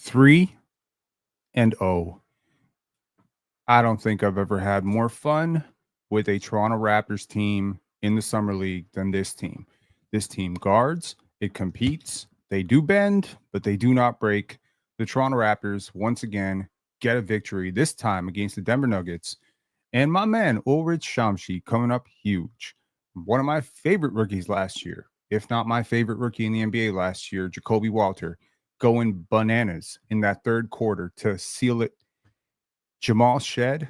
3-0. I don't think I've ever had more fun with a Toronto Raptors team in the summer league than this team. This team guards, it competes, they do bend, but they do not break. The Toronto Raptors once again get a victory, this time against the Denver Nuggets. And my man, Ulrich Chomche, coming up huge. One of my favorite rookies last year, if not my favorite rookie in the NBA last year, Jacoby Walter, going bananas in that third quarter to seal it. Jamal Shed,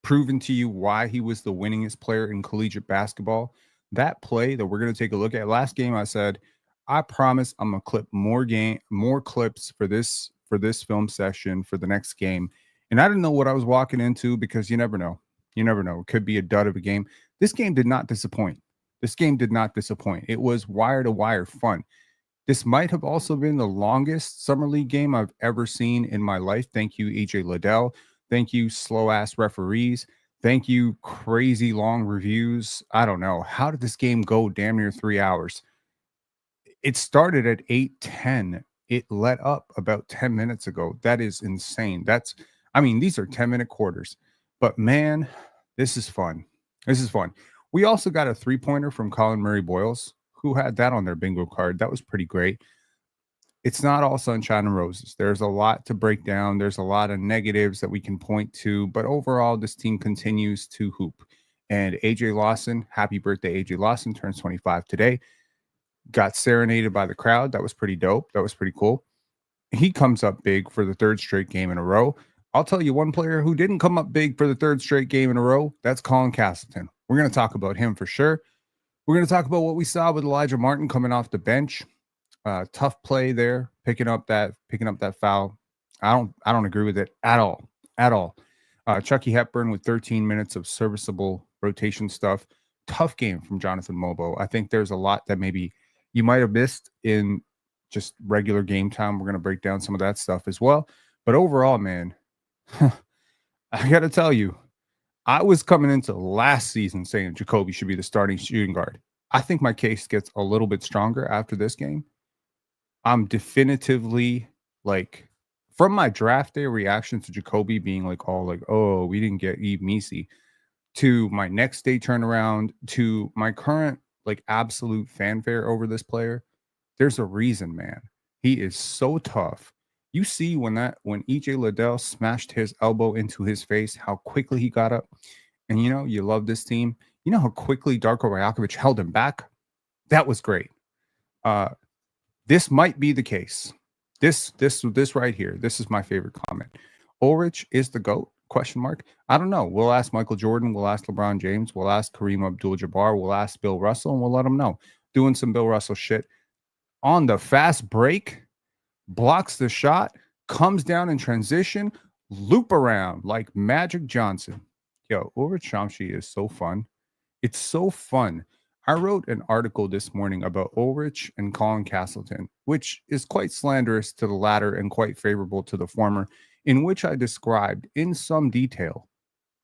proven to you why he was the winningest player in collegiate basketball. That play that we're going to take a look at last game, I said, I promise I'm gonna clip more clips for this film session for the next game. And I didn't know what I was walking into because you never know. You never know. It could be a dud of a game. This game did not disappoint. This game did not disappoint. It was wire to wire fun. This might have also been the longest summer league game I've ever seen in my life. Thank you, AJ Liddell. Thank you, slow ass referees. Thank you, crazy long reviews. I don't know. How did this game go damn near 3 hours? It started at 8:10. It let up about 10 minutes ago. That is insane. These are 10-minute quarters. But man, this is fun. This is fun. We also got a three-pointer from Collin Murray Boyles, who had that on their bingo card. That was pretty great. It's not all sunshine and roses. There's a lot to break down. There's a lot of negatives that we can point to. But overall, this team continues to hoop. And AJ Lawson, happy birthday, AJ Lawson, turns 25 today. Got serenaded by the crowd. That was pretty dope. That was pretty cool. He comes up big for the third straight game in a row. I'll tell you one player who didn't come up big for the third straight game in a row. That's Collin Castleton. We're going to talk about him for sure. We're going to talk about what we saw with Elijah Martin coming off the bench. Tough play there, picking up that foul. I don't agree with it at all. Chucky Hepburn with 13 minutes of serviceable rotation stuff. Tough game from Jonathan Mogbo. I think there's a lot that maybe you might have missed in just regular game time. We're going to break down some of that stuff as well. But overall, man, I got to tell you, I was coming into last season saying Jacoby should be the starting shooting guard. I think my case gets a little bit stronger after this game. I'm definitively from my draft day reaction to Jacoby being oh, we didn't get Eve Misi, to my next day turnaround, to my current absolute fanfare over this player. There's a reason, man. He is so tough. You see when EJ Liddell smashed his elbow into his face, how quickly he got up. And you love this team. You know how quickly Darko Rajakovic held him back? That was great. This might be the case. This right here. This is my favorite comment. Ulrich is the GOAT? ? I don't know. We'll ask Michael Jordan. We'll ask LeBron James. We'll ask Kareem Abdul-Jabbar. We'll ask Bill Russell, and we'll let them know. Doing some Bill Russell shit. On the fast break, blocks the shot, comes down in transition, loop around like Magic Johnson. Yo, Ulrich Chomche is so fun. It's so fun. I wrote an article this morning about Ulrich and Colin Castleton, which is quite slanderous to the latter and quite favorable to the former, in which I described in some detail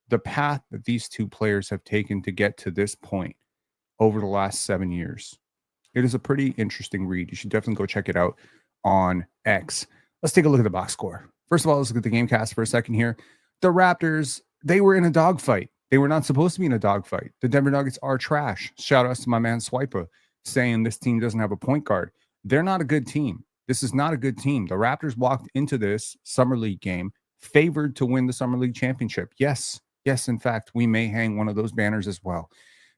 the path that these two players have taken to get to this point over the last 7 years. It is a pretty interesting read. You should definitely go check it out on X. Let's take a look at the box score. First of all, let's look at the game cast for a second here. The Raptors, they were in a dogfight. They were not supposed to be in a dogfight. The Denver Nuggets are trash. Shout outs to my man Swiper saying this team doesn't have a point guard. They're not a good team. This is not a good team. The Raptors walked into this Summer League game favored to win the Summer League championship. Yes, in fact, we may hang one of those banners as well.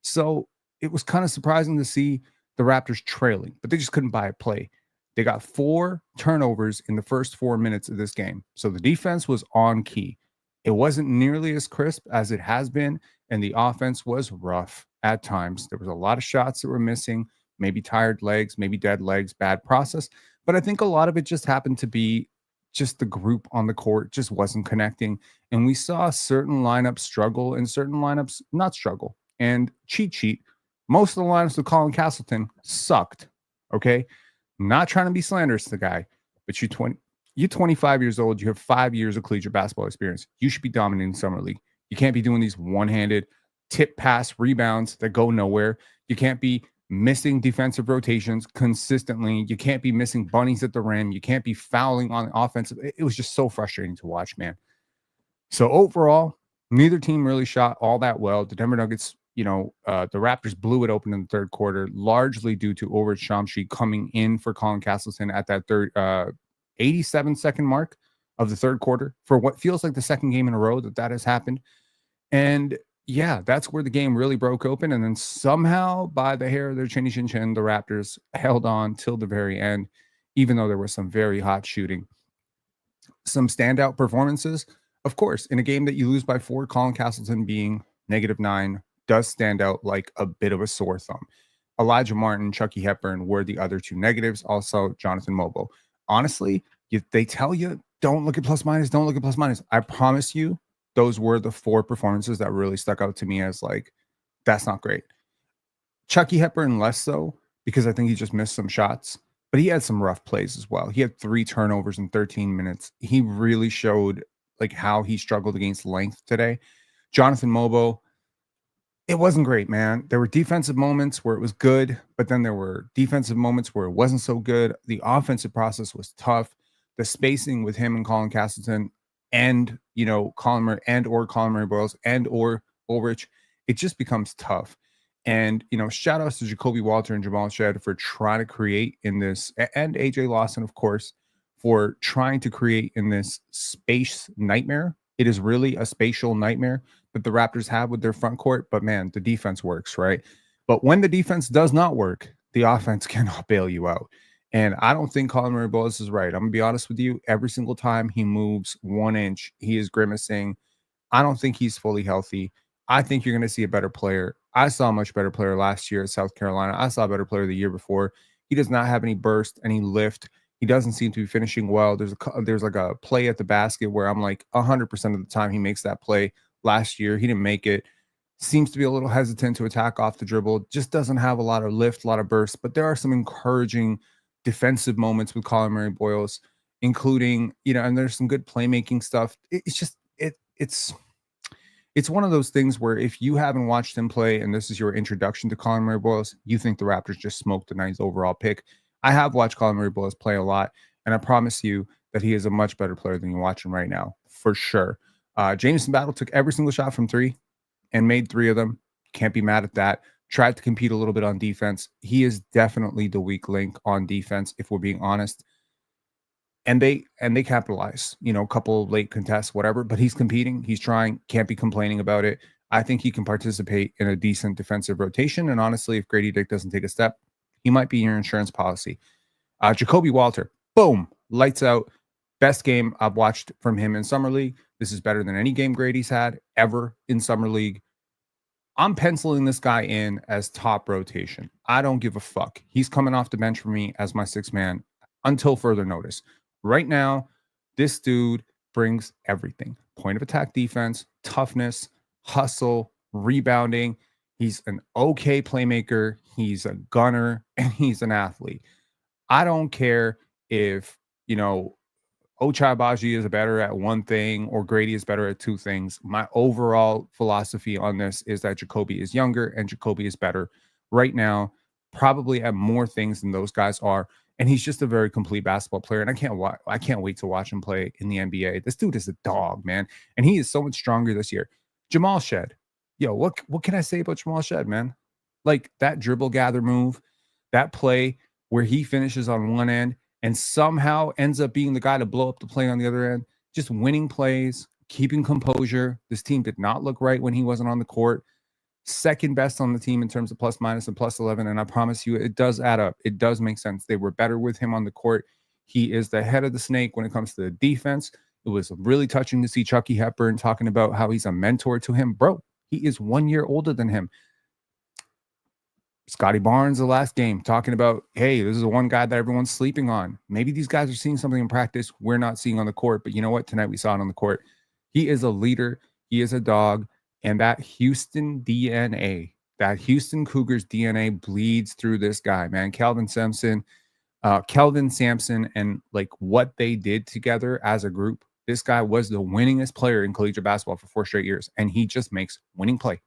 So it was kind of surprising to see the Raptors trailing, but they just couldn't buy a play. They got 4 turnovers in the first 4 minutes of this game. So the defense was on key. It wasn't nearly as crisp as it has been, and the offense was rough at times. There was a lot of shots that were missing, maybe tired legs, maybe dead legs, bad process. But I think a lot of it just happened to be just the group on the court just wasn't connecting. And we saw certain lineups struggle and certain lineups not struggle. And cheat sheet, most of the lineups with Colin Castleton sucked, okay? Not trying to be slanderous to the guy, but you're 25 years old. You have 5 years of collegiate basketball experience. You should be dominating Summer League. You can't be doing these one-handed tip pass rebounds that go nowhere. You can't be missing defensive rotations consistently. You can't be missing bunnies at the rim. You can't be fouling on offensive. It was just so frustrating to watch, man. So overall, neither team really shot all that well. The Denver Nuggets, the Raptors blew it open in the third quarter, largely due to Ulrich Chomche coming in for Collin Castleton at that 87-second mark of the third quarter for what feels like the second game in a row that has happened. And yeah, that's where the game really broke open. And then somehow, by the hair of their chinny chin chin, the Raptors held on till the very end, even though there was some very hot shooting. Some standout performances, of course, in a game that you lose by 4, Collin Castleton being -9 does stand out like a bit of a sore thumb. Elijah Martin, Chucky Hepburn were the other 2 negatives. Also, Jonathan Mogbo. Honestly, they tell you, don't look at plus minus, don't look at plus minus. I promise you, those were the 4 performances that really stuck out to me as like, that's not great. Chucky Hepburn less so, because I think he just missed some shots, but he had some rough plays as well. He had 3 turnovers in 13 minutes. He really showed like how he struggled against length today. Jonathan Mogbo, it wasn't great, man. There were defensive moments where it was good, but then there were defensive moments where it wasn't so good. The offensive process was tough. The spacing with him and Collin Castleton and, Colin Murray Colin Murray-Boyles and or Ulrich, it just becomes tough. And, shout outs to Jacoby Walter and Jamal Shead for trying to create in this, and AJ Lawson, of course, for trying to create in this space nightmare. It is really a spatial nightmare that the Raptors have with their front court, but man, the defense works, right? But when the defense does not work, the offense cannot bail you out. And I don't think Colin Murray-Boyles is right. I'm going to be honest with you. Every single time he moves 1 inch, he is grimacing. I don't think he's fully healthy. I think you're going to see a better player. I saw a much better player last year at South Carolina. I saw a better player the year before. He does not have any burst, any lift. He doesn't seem to be finishing well. There's like a play at the basket where I'm like 100% of the time he makes that play. Last year, he didn't make it. Seems to be a little hesitant to attack off the dribble. Just doesn't have a lot of lift, a lot of burst. But there are some encouraging defensive moments with Collin Murray-Boyles, including, and there's some good playmaking stuff. It's one of those things where if you haven't watched him play and this is your introduction to Collin Murray-Boyles, you think the Raptors just smoked the ninth overall pick. I have watched Collin Murray-Boyles play a lot, and I promise you that he is a much better player than you're watching right now, for sure. Jameson Battle took every single shot from 3 and made 3 of them. Can't be mad at that. Tried to compete a little bit on defense. He is definitely the weak link on defense, if we're being honest. And they capitalize, a couple of late contests, whatever, but he's competing. He's trying, can't be complaining about it. I think he can participate in a decent defensive rotation. And honestly, if Grady Dick doesn't take a step, he might be your insurance policy. Jacoby Walter, boom, lights out. Best game I've watched from him in Summer League. This is better than any game Grady's had ever in Summer League. I'm penciling this guy in as top rotation. I don't give a fuck. He's coming off the bench for me as my 6th man until further notice. Right now, this dude brings everything. Point of attack defense, toughness, hustle, rebounding. He's an okay playmaker. He's a gunner, and he's an athlete. I don't care if, Ochai Agbaji is better at one thing or Grady is better at 2 things. My overall philosophy on this is that Jacoby is younger and Jacoby is better right now, probably at more things than those guys are. And he's just a very complete basketball player. And I can't wait to watch him play in the NBA. This dude is a dog, man. And he is so much stronger this year. Jamal Shead. Yo, what can I say about Jamal Shead, man? Like that dribble gather move, that play where he finishes on one end and somehow ends up being the guy to blow up the play on the other end, just winning plays, keeping composure. This team did not look right when he wasn't on the court. Second best on the team in terms of plus minus and plus 11. And I promise you, it does add up. It does make sense. They were better with him on the court. He is the head of the snake when it comes to the defense. It was really touching to see Chucky Hepburn talking about how he's a mentor to him. Bro, he is 1 year older than him. Scotty Barnes, the last game, talking about, hey, this is the one guy that everyone's sleeping on. Maybe these guys are seeing something in practice we're not seeing on the court, but you know what? Tonight we saw it on the court. He is a leader. He is a dog. And that Houston DNA, that Houston Cougars DNA bleeds through this guy, man. Kelvin Sampson, and like what they did together as a group. This guy was the winningest player in collegiate basketball for 4 straight years. And he just makes winning play,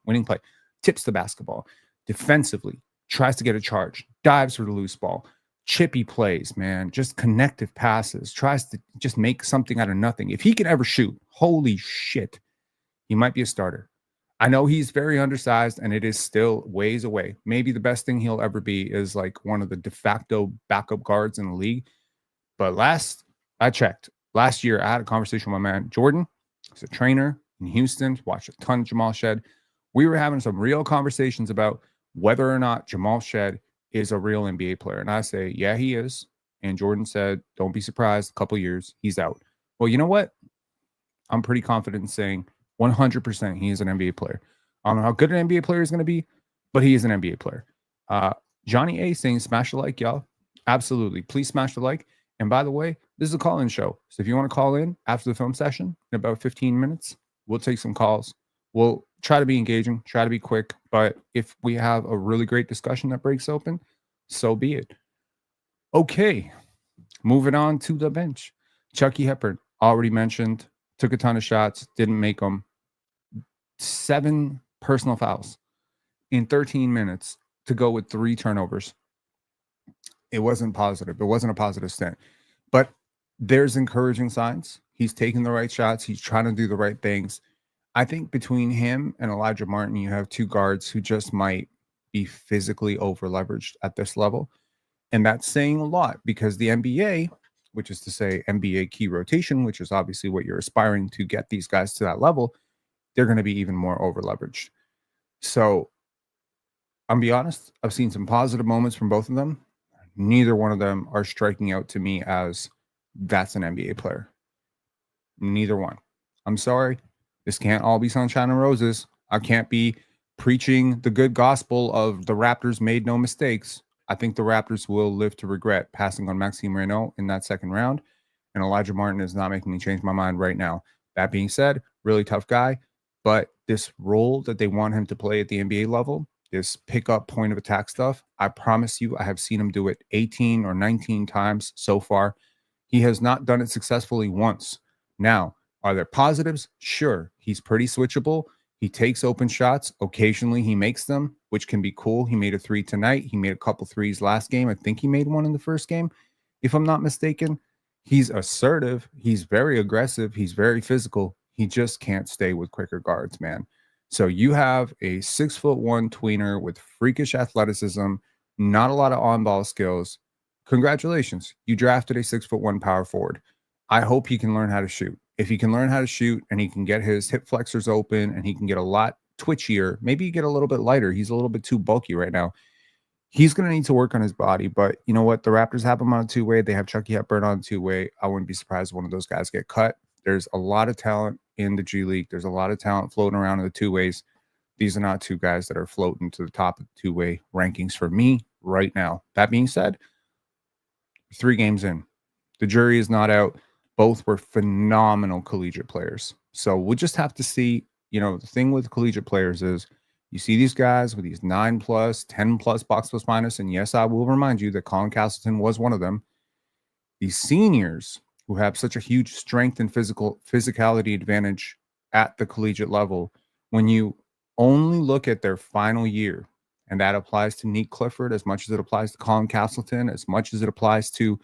tips the basketball defensively. tries to get a charge, dives for the loose ball, chippy plays, man, just connective passes, tries to just make something out of nothing. If he can ever shoot, holy shit, he might be a starter. I know he's very undersized and it is still ways away. Maybe the best thing he'll ever be is like one of the de facto backup guards in the league. But I checked, last year I had a conversation with my man Jordan. He's a trainer in Houston, watched a ton of Jamal Shed. We were having some real conversations about whether or not Jamal Shed is a real NBA player. And I say, yeah, he is. And Jordan said, don't be surprised, a couple years, he's out. Well, you know what? I'm pretty confident in saying 100% he is an NBA player. I don't know how good an NBA player is going to be, but he is an NBA player. Johnny A saying smash the like, y'all. Absolutely. Please smash the like. And by the way, this is a call-in show. So if you want to call in after the film session in about 15 minutes, we'll take some calls. We'll try to be engaging, try to be quick. But if we have a really great discussion that breaks open, so be it. Okay, moving on to the bench. Chucky Hepburn, already mentioned, took a ton of shots, didn't make them. 7 personal fouls in 13 minutes to go with 3 turnovers. It wasn't positive. It wasn't a positive stint. But there's encouraging signs. He's taking the right shots. He's trying to do the right things. I think between him and Elijah Martin, you have 2 guards who just might be physically over-leveraged at this level. And that's saying a lot because the NBA, which is to say NBA key rotation, which is obviously what you're aspiring to get these guys to that level, they're going to be even more over-leveraged. So I'm be honest, I've seen some positive moments from both of them. Neither one of them are striking out to me as that's an NBA player. Neither one. I'm sorry. This can't all be sunshine and roses. I can't be preaching the good gospel of the Raptors made no mistakes. I think the Raptors will live to regret passing on Maxime Reynaud in that second round. And Elijah Martin is not making me change my mind right now. That being said, really tough guy. But this role that they want him to play at the NBA level, this pick-up point of attack stuff, I promise you, I have seen him do it 18 or 19 times so far. He has not done it successfully once. Now, are there positives? Sure. He's pretty switchable. He takes open shots. Occasionally, he makes them, which can be cool. He made a 3 tonight. He made a couple threes last game. I think he made one in the first game, if I'm not mistaken. He's assertive. He's very aggressive. He's very physical. He just can't stay with quicker guards, man. So you have a 6'1" tweener with freakish athleticism, not a lot of on-ball skills. Congratulations. You drafted a 6'1" power forward. I hope he can learn how to shoot. If he can learn how to shoot and he can get his hip flexors open and he can get a lot twitchier, maybe get a little bit lighter. He's a little bit too bulky right now. He's going to need to work on his body, but you know what? The Raptors have him on a 2-way. They have Chucky Hepburn on a 2-way. I wouldn't be surprised if one of those guys get cut. There's a lot of talent in the G League. There's a lot of talent floating around in the 2-ways. These are not 2 guys that are floating to the top of the 2-way rankings for me right now. That being said, 3 games in. The jury is not out. Both were phenomenal collegiate players. So we'll just have to see. You know, the thing with collegiate players is you see these guys with these 9+, 10+ box plus minus. And yes, I will remind you that Collin Castleton was one of them. These seniors who have such a huge strength and physicality advantage at the collegiate level, when you only look at their final year, and that applies to Nick Clifford as much as it applies to Collin Castleton, as much as it applies to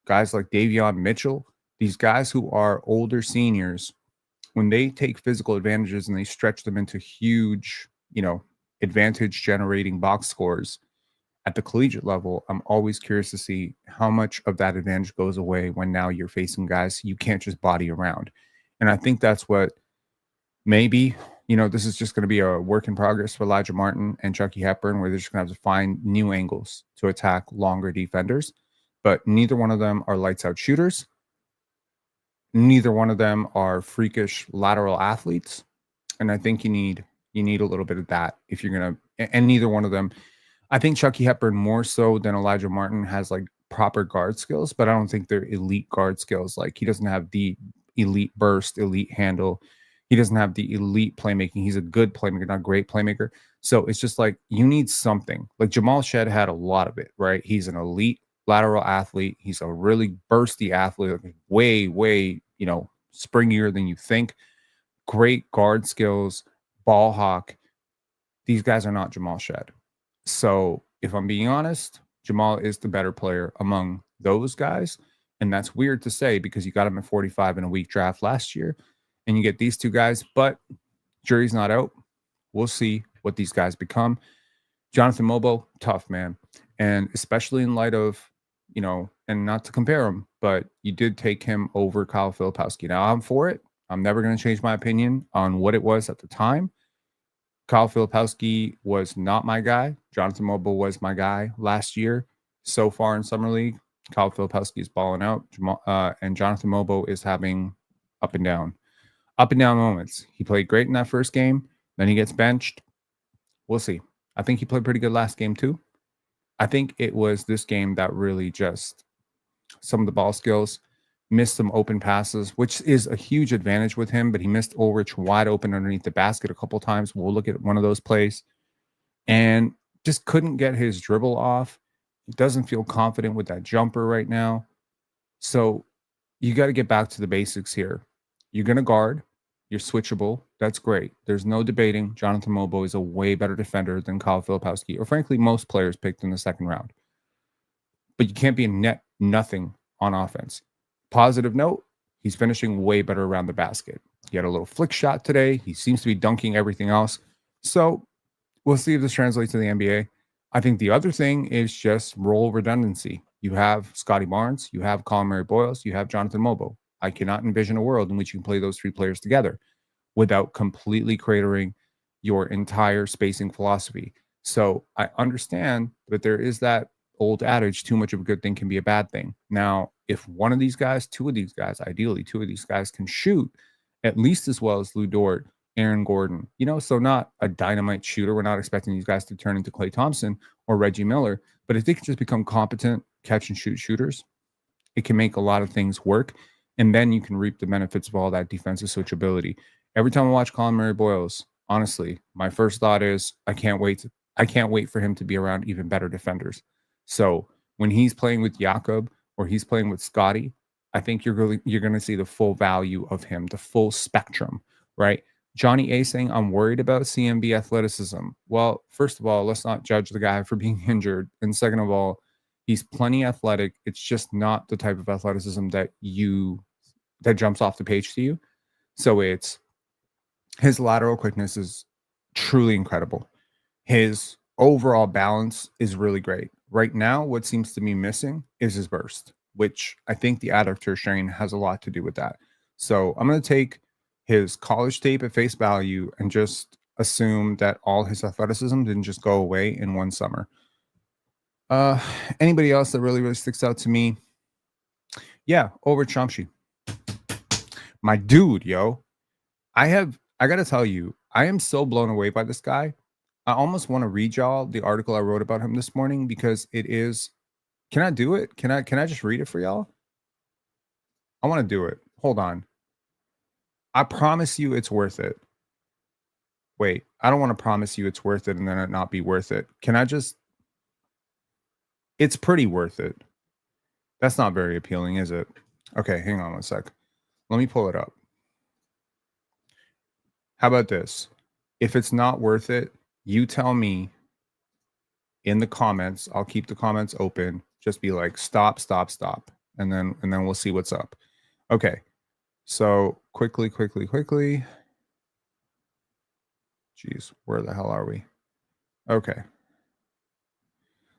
guys like Davion Mitchell, these guys who are older seniors, when they take physical advantages and they stretch them into huge, you know, advantage generating box scores at the collegiate level, I'm always curious to see how much of that advantage goes away when now you're facing guys you can't just body around. And I think that's what maybe, you know, this is just going to be a work in progress for Elijah Martin and Chucky Hepburn, where they're just going to have to find new angles to attack longer defenders. But neither one of them are lights out shooters. Neither one of them are freakish lateral athletes. And I think you need a little bit of that if you're going to, and neither one of them, I think Chucky Hepburn more so than Elijah Martin has like proper guard skills, but I don't think they're elite guard skills. Like he doesn't have the elite burst, elite handle. He doesn't have the elite playmaking. He's a good playmaker, not a great playmaker. So it's just like you need something. Like Jamal Shed had a lot of it, right? He's an elite lateral athlete. He's a really bursty athlete, like way, you know, springier than you think. Great guard skills, ball hawk. These guys are not Jamal Shed. So if I'm being honest, Jamal is the better player among those guys. And that's weird to say because you got him at 45 in a weak draft last year and you get these two guys, but jury's not out. We'll see what these guys become. Jonathan Mogbo, tough, man. And especially in light of, and not to compare him, but you did take him over Kyle Filipowski. Now I'm for it. I'm never going to change my opinion on what it was at the time. Kyle Filipowski was not my guy. Jonathan Mogbo was my guy last year. So far in Summer League, Kyle Filipowski is balling out, and Jonathan Mogbo is having up and down moments. He played great in that first game. Then he gets benched. We'll see. I think he played pretty good last game too. I think it was this game that really just some of the ball skills, missed some open passes, which is a huge advantage with him, but he missed Ulrich wide open underneath the basket a couple times. We'll look at one of those plays and just couldn't get his dribble off. He doesn't feel confident with that jumper right now. So you got to get back to the basics here. You're going to guard. You're switchable. That's great. There's no debating. Jonathan Mogbo is a way better defender than Kyle Filipowski, or frankly, most players picked in the second round. But you can't be a net nothing on offense. Positive note, he's finishing way better around the basket. He had a little flick shot today. He seems to be dunking everything else. So we'll see if this translates to the NBA. I think the other thing is just role redundancy. You have Scotty Barnes, you have Collin Boyles, you have Jonathan Mogbo. I cannot envision a world in which you can play those three players together without completely cratering your entire spacing philosophy. So I understand that there is that old adage, too much of a good thing can be a bad thing. Now, if one of these guys, ideally two of these guys can shoot at least as well as Lou Dort, Aaron Gordon, so not a dynamite shooter. We're not expecting these guys to turn into Klay Thompson or Reggie Miller, but if they can just become competent catch and shoot shooters, it can make a lot of things work. And then you can reap the benefits of all that defensive switchability. Every time I watch Collin Boyles, honestly, my first thought is I can't wait for him to be around even better defenders. So when he's playing with Jakob or he's playing with Scotty, I think you're going to see the full value of him, the full spectrum, right? Johnny A saying, I'm worried about CMB athleticism. Well, first of all, let's not judge the guy for being injured. And second of all, he's plenty athletic. It's just not the type of athleticism that jumps off the page to you. So it's his lateral quickness is truly incredible. His overall balance is really great. Right now, what seems to be missing is his burst, which I think the adductor strain has a lot to do with that. So I'm going to take his college tape at face value and just assume that all his athleticism didn't just go away in one summer. Anybody else that really sticks out to me? Yeah, Ulrich Chomche. My dude, yo. I got to tell you, I am so blown away by this guy. I almost want to read y'all the article I wrote about him this morning because it is. Can I do it? Can I just read it for y'all? I want to do it. Hold on. I promise you it's worth it. Wait, I don't want to promise you it's worth it and then it not be worth it. Can I just. It's pretty worth it. That's not very appealing, is it? Okay, hang on one sec. Let me pull it up. How about this? If it's not worth it, you tell me in the comments. I'll keep the comments open. Just be like, stop. And then we'll see what's up. Okay. So quickly. Jeez, where the hell are we? Okay.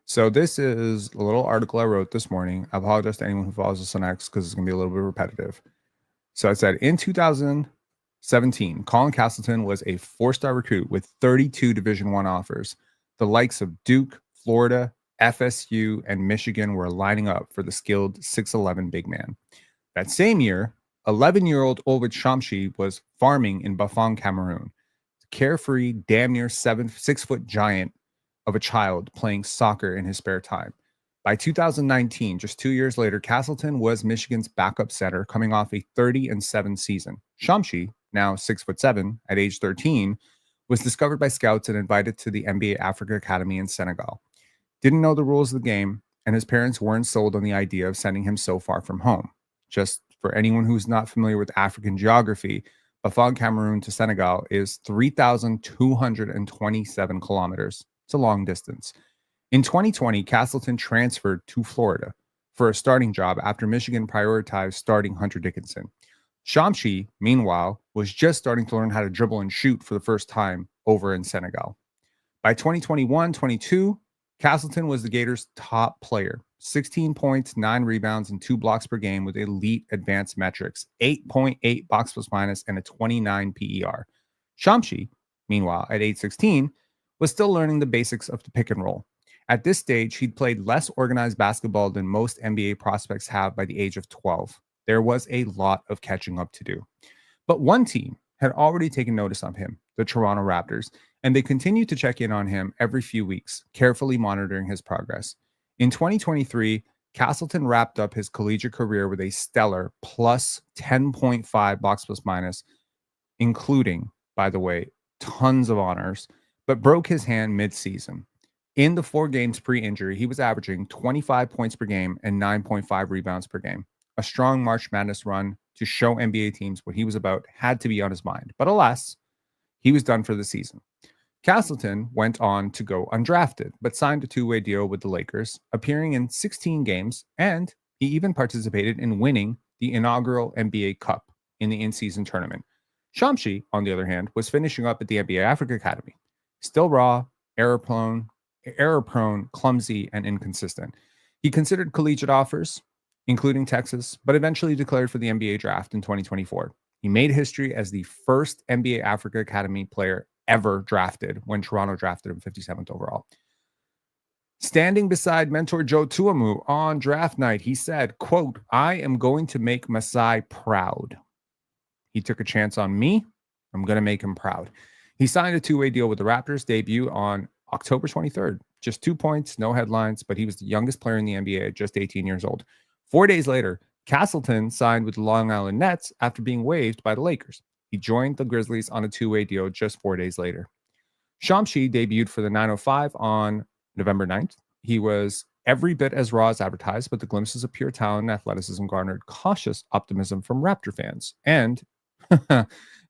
So this is a little article I wrote this morning. I apologize to anyone who follows us on X because it's going to be a little bit repetitive. So I said, in 2017, Collin Castleton was a 4-star recruit with 32 Division I offers. The likes of Duke, Florida, FSU, and Michigan were lining up for the skilled 6'11" big man. That same year, 11-year-old Ulrich Chomche was farming in Bafang, Cameroon. Carefree, damn near 6-foot giant of a child playing soccer in his spare time. By 2019, just 2 years later, Castleton was Michigan's backup center coming off a 30-7 season. Chomche, now 6'7" at age 13, was discovered by scouts and invited to the NBA Africa Academy in Senegal. Didn't know the rules of the game, and his parents weren't sold on the idea of sending him so far from home. Just for anyone who's not familiar with African geography, Bafang, Cameroon to Senegal is 3,227 kilometers. It's a long distance. In 2020, Castleton transferred to Florida for a starting job after Michigan prioritized starting Hunter Dickinson. Chomche, meanwhile, was just starting to learn how to dribble and shoot for the first time over in Senegal. By 2021-22, Castleton was the Gators' top player. 16 points, 9 rebounds, and 2 blocks per game with elite advanced metrics, 8.8 box plus minus, and a 29 PER. Chomche, meanwhile, at age 16, was still learning the basics of the pick and roll. At this stage, he'd played less organized basketball than most NBA prospects have by the age of 12. There was a lot of catching up to do. But one team had already taken notice of him, the Toronto Raptors, and they continued to check in on him every few weeks, carefully monitoring his progress. In 2023, Castleton wrapped up his collegiate career with a stellar plus 10.5 box plus minus, including, by the way, tons of honors, but broke his hand mid-season. In the 4 games pre-injury, he was averaging 25 points per game and 9.5 rebounds per game. A strong March Madness run to show NBA teams what he was about had to be on his mind. But alas, he was done for the season. Castleton went on to go undrafted, but signed a 2-way deal with the Lakers, appearing in 16 games, and he even participated in winning the inaugural NBA Cup in the in-season tournament. Chomche, on the other hand, was finishing up at the NBA Africa Academy. Still raw, error-prone, clumsy, and inconsistent. He considered collegiate offers, including Texas, but eventually declared for the NBA draft in 2024. He made history as the first NBA Africa Academy player ever drafted when Toronto drafted him 57th overall. Standing beside mentor Joe Tuamu on draft night, he said, quote, "I am going to make Masai proud. He took a chance on me. I'm going to make him proud." He signed a 2-way deal with the Raptors, debut on October 23rd. Just 2 points, no headlines, but he was the youngest player in the NBA at just 18 years old. 4 days later, Castleton signed with the Long Island Nets after being waived by the Lakers. He joined the Grizzlies on a 2-way deal just 4 days later. Chomche debuted for the 905 on November 9th. He was every bit as raw as advertised, but the glimpses of pure talent and athleticism garnered cautious optimism from Raptor fans and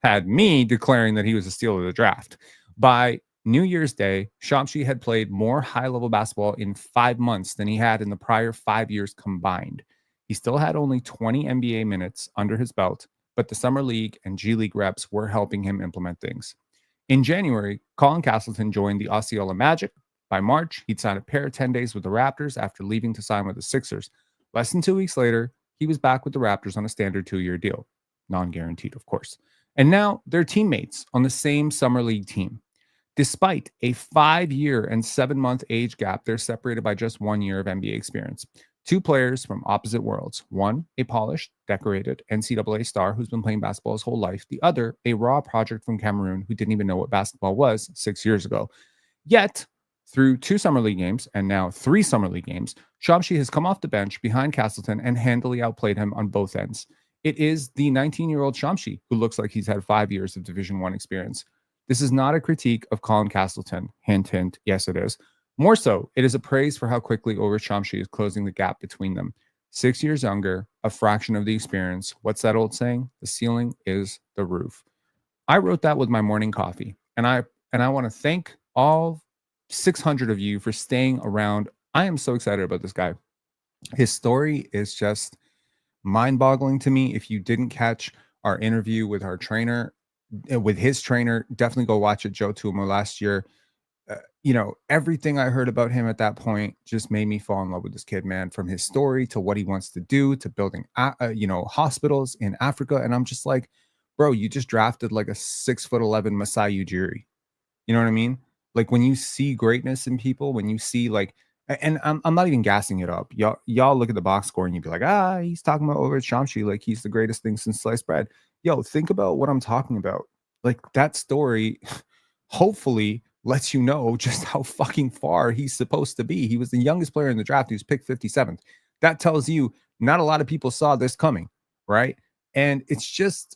had me declaring that he was a steal of the draft. By New Year's Day, Chomche had played more high-level basketball in 5 months than he had in the prior 5 years combined. He still had only 20 NBA minutes under his belt, but the Summer League and G League reps were helping him implement things. In January, Collin Castleton joined the Osceola Magic. By March, he'd signed a pair of 10 days with the Raptors after leaving to sign with the Sixers. Less than 2 weeks later, he was back with the Raptors on a standard 2-year deal. Non-guaranteed, of course. And now they're teammates on the same Summer League team. Despite a 5-year and 7-month age gap, they're separated by just 1 year of NBA experience. 2 players from opposite worlds. One, a polished, decorated NCAA star who's been playing basketball his whole life. The other, a raw project from Cameroon who didn't even know what basketball was 6 years ago. Yet, through 2 Summer League games and now 3 Summer League games, Chomche has come off the bench behind Castleton and handily outplayed him on both ends. It is the 19-year-old Chomche who looks like he's had 5 years of Division I experience. This is not a critique of Collin Castleton. Hint, hint. Yes, it is. More so, it is a praise for how quickly Ulrich Chomche is closing the gap between them. 6 years younger, a fraction of the experience. What's that old saying? The ceiling is the roof. I wrote that with my morning coffee, and I want to thank all 600 of you for staying around. I am so excited about this guy. His story is just mind-boggling to me. If you didn't catch our interview with our trainer, with his trainer, definitely go watch it. Joe Tuamu last year. Everything I heard about him at that point just made me fall in love with this kid, man, from his story to what he wants to do to building, hospitals in Africa. And I'm just like, bro, you just drafted like a 6'11" Masai Ujiri. You know what I mean? Like when you see greatness in people, when you see like, and I'm not even gassing it up. Y'all look at the box score and you'd be like, he's talking about Ulrich Chomche like he's the greatest thing since sliced bread. Yo, think about what I'm talking about. Like that story, hopefully lets you know just how fucking far he's supposed to be. He was the youngest player in the draft. He was picked 57th. That tells you not a lot of people saw this coming, right? And it's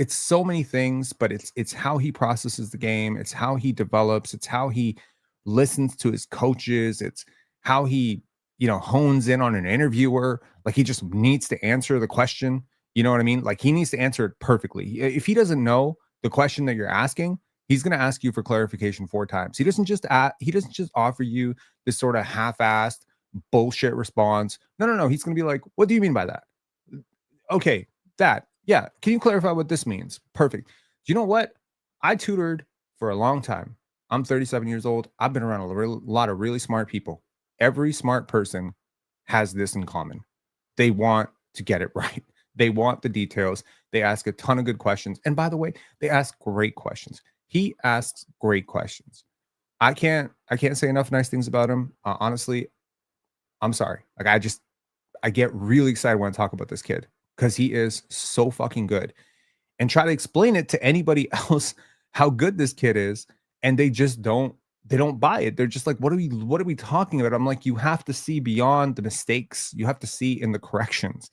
so many things, but it's how he processes the game. It's how he develops. It's how he listens to his coaches. It's how he, hones in on an interviewer. Like he just needs to answer the question. You know what I mean? Like he needs to answer it perfectly. If he doesn't know the question that you're asking, He's going to ask you for clarification 4 times. He doesn't just offer you this sort of half-assed bullshit response. No. He's going to be like, "What do you mean by that?" Okay, that. Yeah, can you clarify what this means? Perfect. Do you know what? I tutored for a long time. I'm 37 years old. I've been around a lot of really smart people. Every smart person has this in common. They want to get it right. They want the details. They ask a ton of good questions. And by the way, they ask great questions. He asks great questions. I can't say enough nice things about him. Honestly, I'm sorry. Like I get really excited when I talk about this kid because he is so fucking good. And try to explain it to anybody else how good this kid is, and they don't buy it. They're just like, what are we talking about? I'm like, you have to see beyond the mistakes. You have to see in the corrections.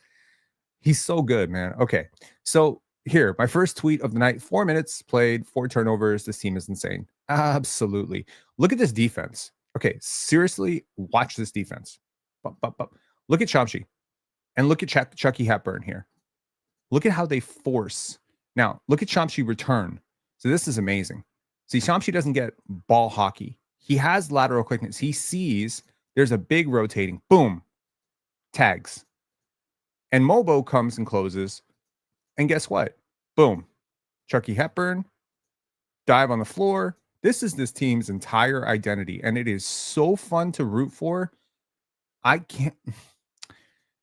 He's so good, man. Okay. So here, my first tweet of the night, 4 minutes played, 4 turnovers. This team is insane. Absolutely. Look at this defense. Okay. Seriously, watch this defense. Look at Chomche and look at Chucky Hepburn here. Look at how they force. Now, look at Chomche return. So this is amazing. See, Chomche doesn't get ball hockey. He has lateral quickness. He sees there's a big rotating. Boom. Tags. And Mogbo comes and closes. And guess what? Boom. Chucky Hepburn. Dive on the floor. This is this team's entire identity. And it is so fun to root for. I can't.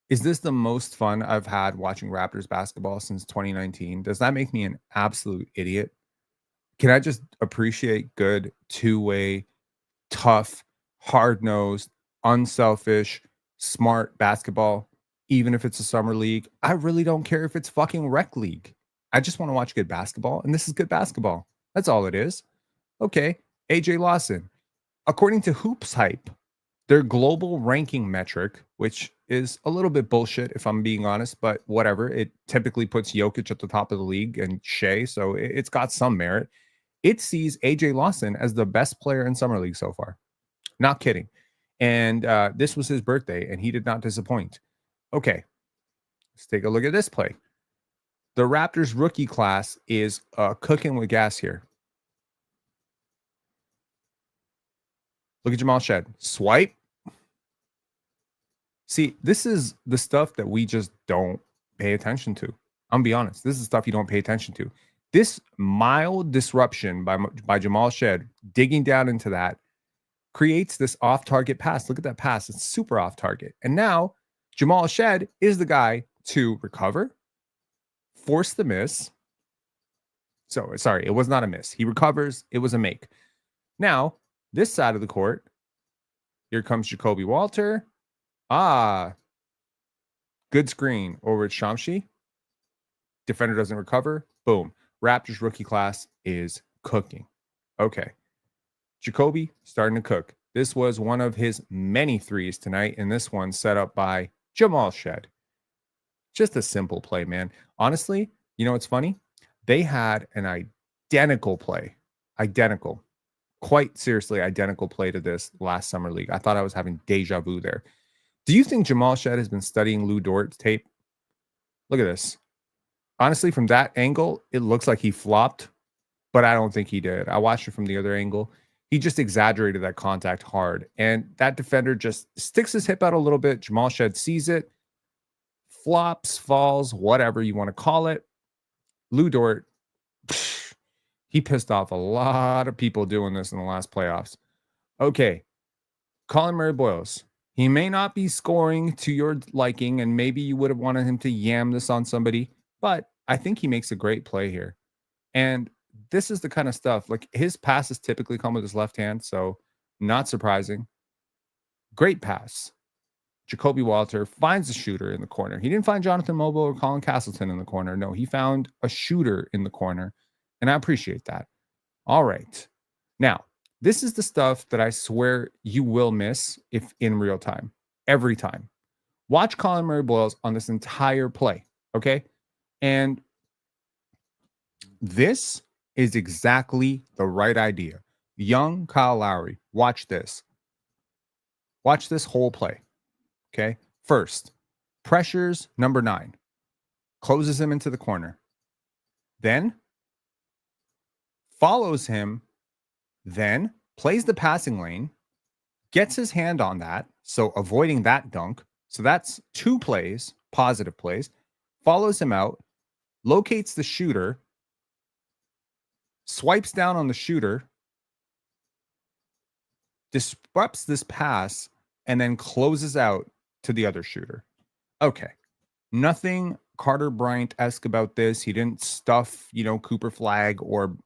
Is this the most fun I've had watching Raptors basketball since 2019? Does that make me an absolute idiot? Can I just appreciate good, two-way, tough, hard-nosed, unselfish, smart basketball, even if it's a summer league? I really don't care if it's fucking rec league. I just want to watch good basketball, and this is good basketball. That's all it is. Okay, AJ Lawson. According to Hoops Hype, their global ranking metric, which is a little bit bullshit if I'm being honest, but whatever. It typically puts Jokic at the top of the league and Shea, so it's got some merit. It sees AJ Lawson as the best player in Summer League so far. Not kidding. And this was his birthday, and he did not disappoint. Okay, let's take a look at this play. The Raptors rookie class is cooking with gas here. Look at Jamal Shed. Swipe. See, this is the stuff that we just don't pay attention to. I'm gonna be honest. This is stuff you don't pay attention to. This mild disruption by Jamal Shed digging down into that creates this off-target pass. Look at that pass. It's super off-target. And now Jamal Shed is the guy to recover, force the miss. So, sorry, it was not a miss. He recovers. It was a make. Now, this side of the court, here comes Jacoby Walter. Good screen over at Chomche. Defender doesn't recover. Boom. Raptors rookie class is cooking. Okay. Jacoby starting to cook. This was one of his many threes tonight, and this one set up by Jamal Shed. Just a simple play, man. Honestly, you know what's funny? They had an identical play. Identical. Quite seriously identical play to this last summer league. I thought I was having deja vu there. Do you think Jamal Shed has been studying Lou Dort's tape? Look at this. Honestly, from that angle, it looks like he flopped, but I don't think he did. I watched it from the other angle. He just exaggerated that contact hard, and that defender just sticks his hip out a little bit. Jamal Shed sees it, flops, falls, whatever you want to call it. Lou Dort, he pissed off a lot of people doing this in the last playoffs. Okay, Collin Murray-Boyles. He may not be scoring to your liking, and maybe you would have wanted him to yam this on somebody, but I think he makes a great play here. And this is the kind of stuff, like his passes typically come with his left hand, so not surprising. Great pass. Jacoby Walter finds a shooter in the corner. He didn't find Jonathan Mogbo or Colin Castleton in the corner. No, he found a shooter in the corner, and I appreciate that. All right. Now, this is the stuff that I swear you will miss if in real time. Every time. Watch Collin Murray-Boyles on this entire play, okay? And this is exactly the right idea. Young Kyle Lowry, watch this. Watch this whole play, okay? First, pressures number 9. Closes him into the corner. Then follows him, then plays the passing lane, gets his hand on that, so avoiding that dunk. So that's 2 plays, positive plays. Follows him out, locates the shooter, swipes down on the shooter, disrupts this pass, and then closes out to the other shooter. Okay. Nothing Carter Bryant-esque about this. He didn't stuff, Cooper Flag or,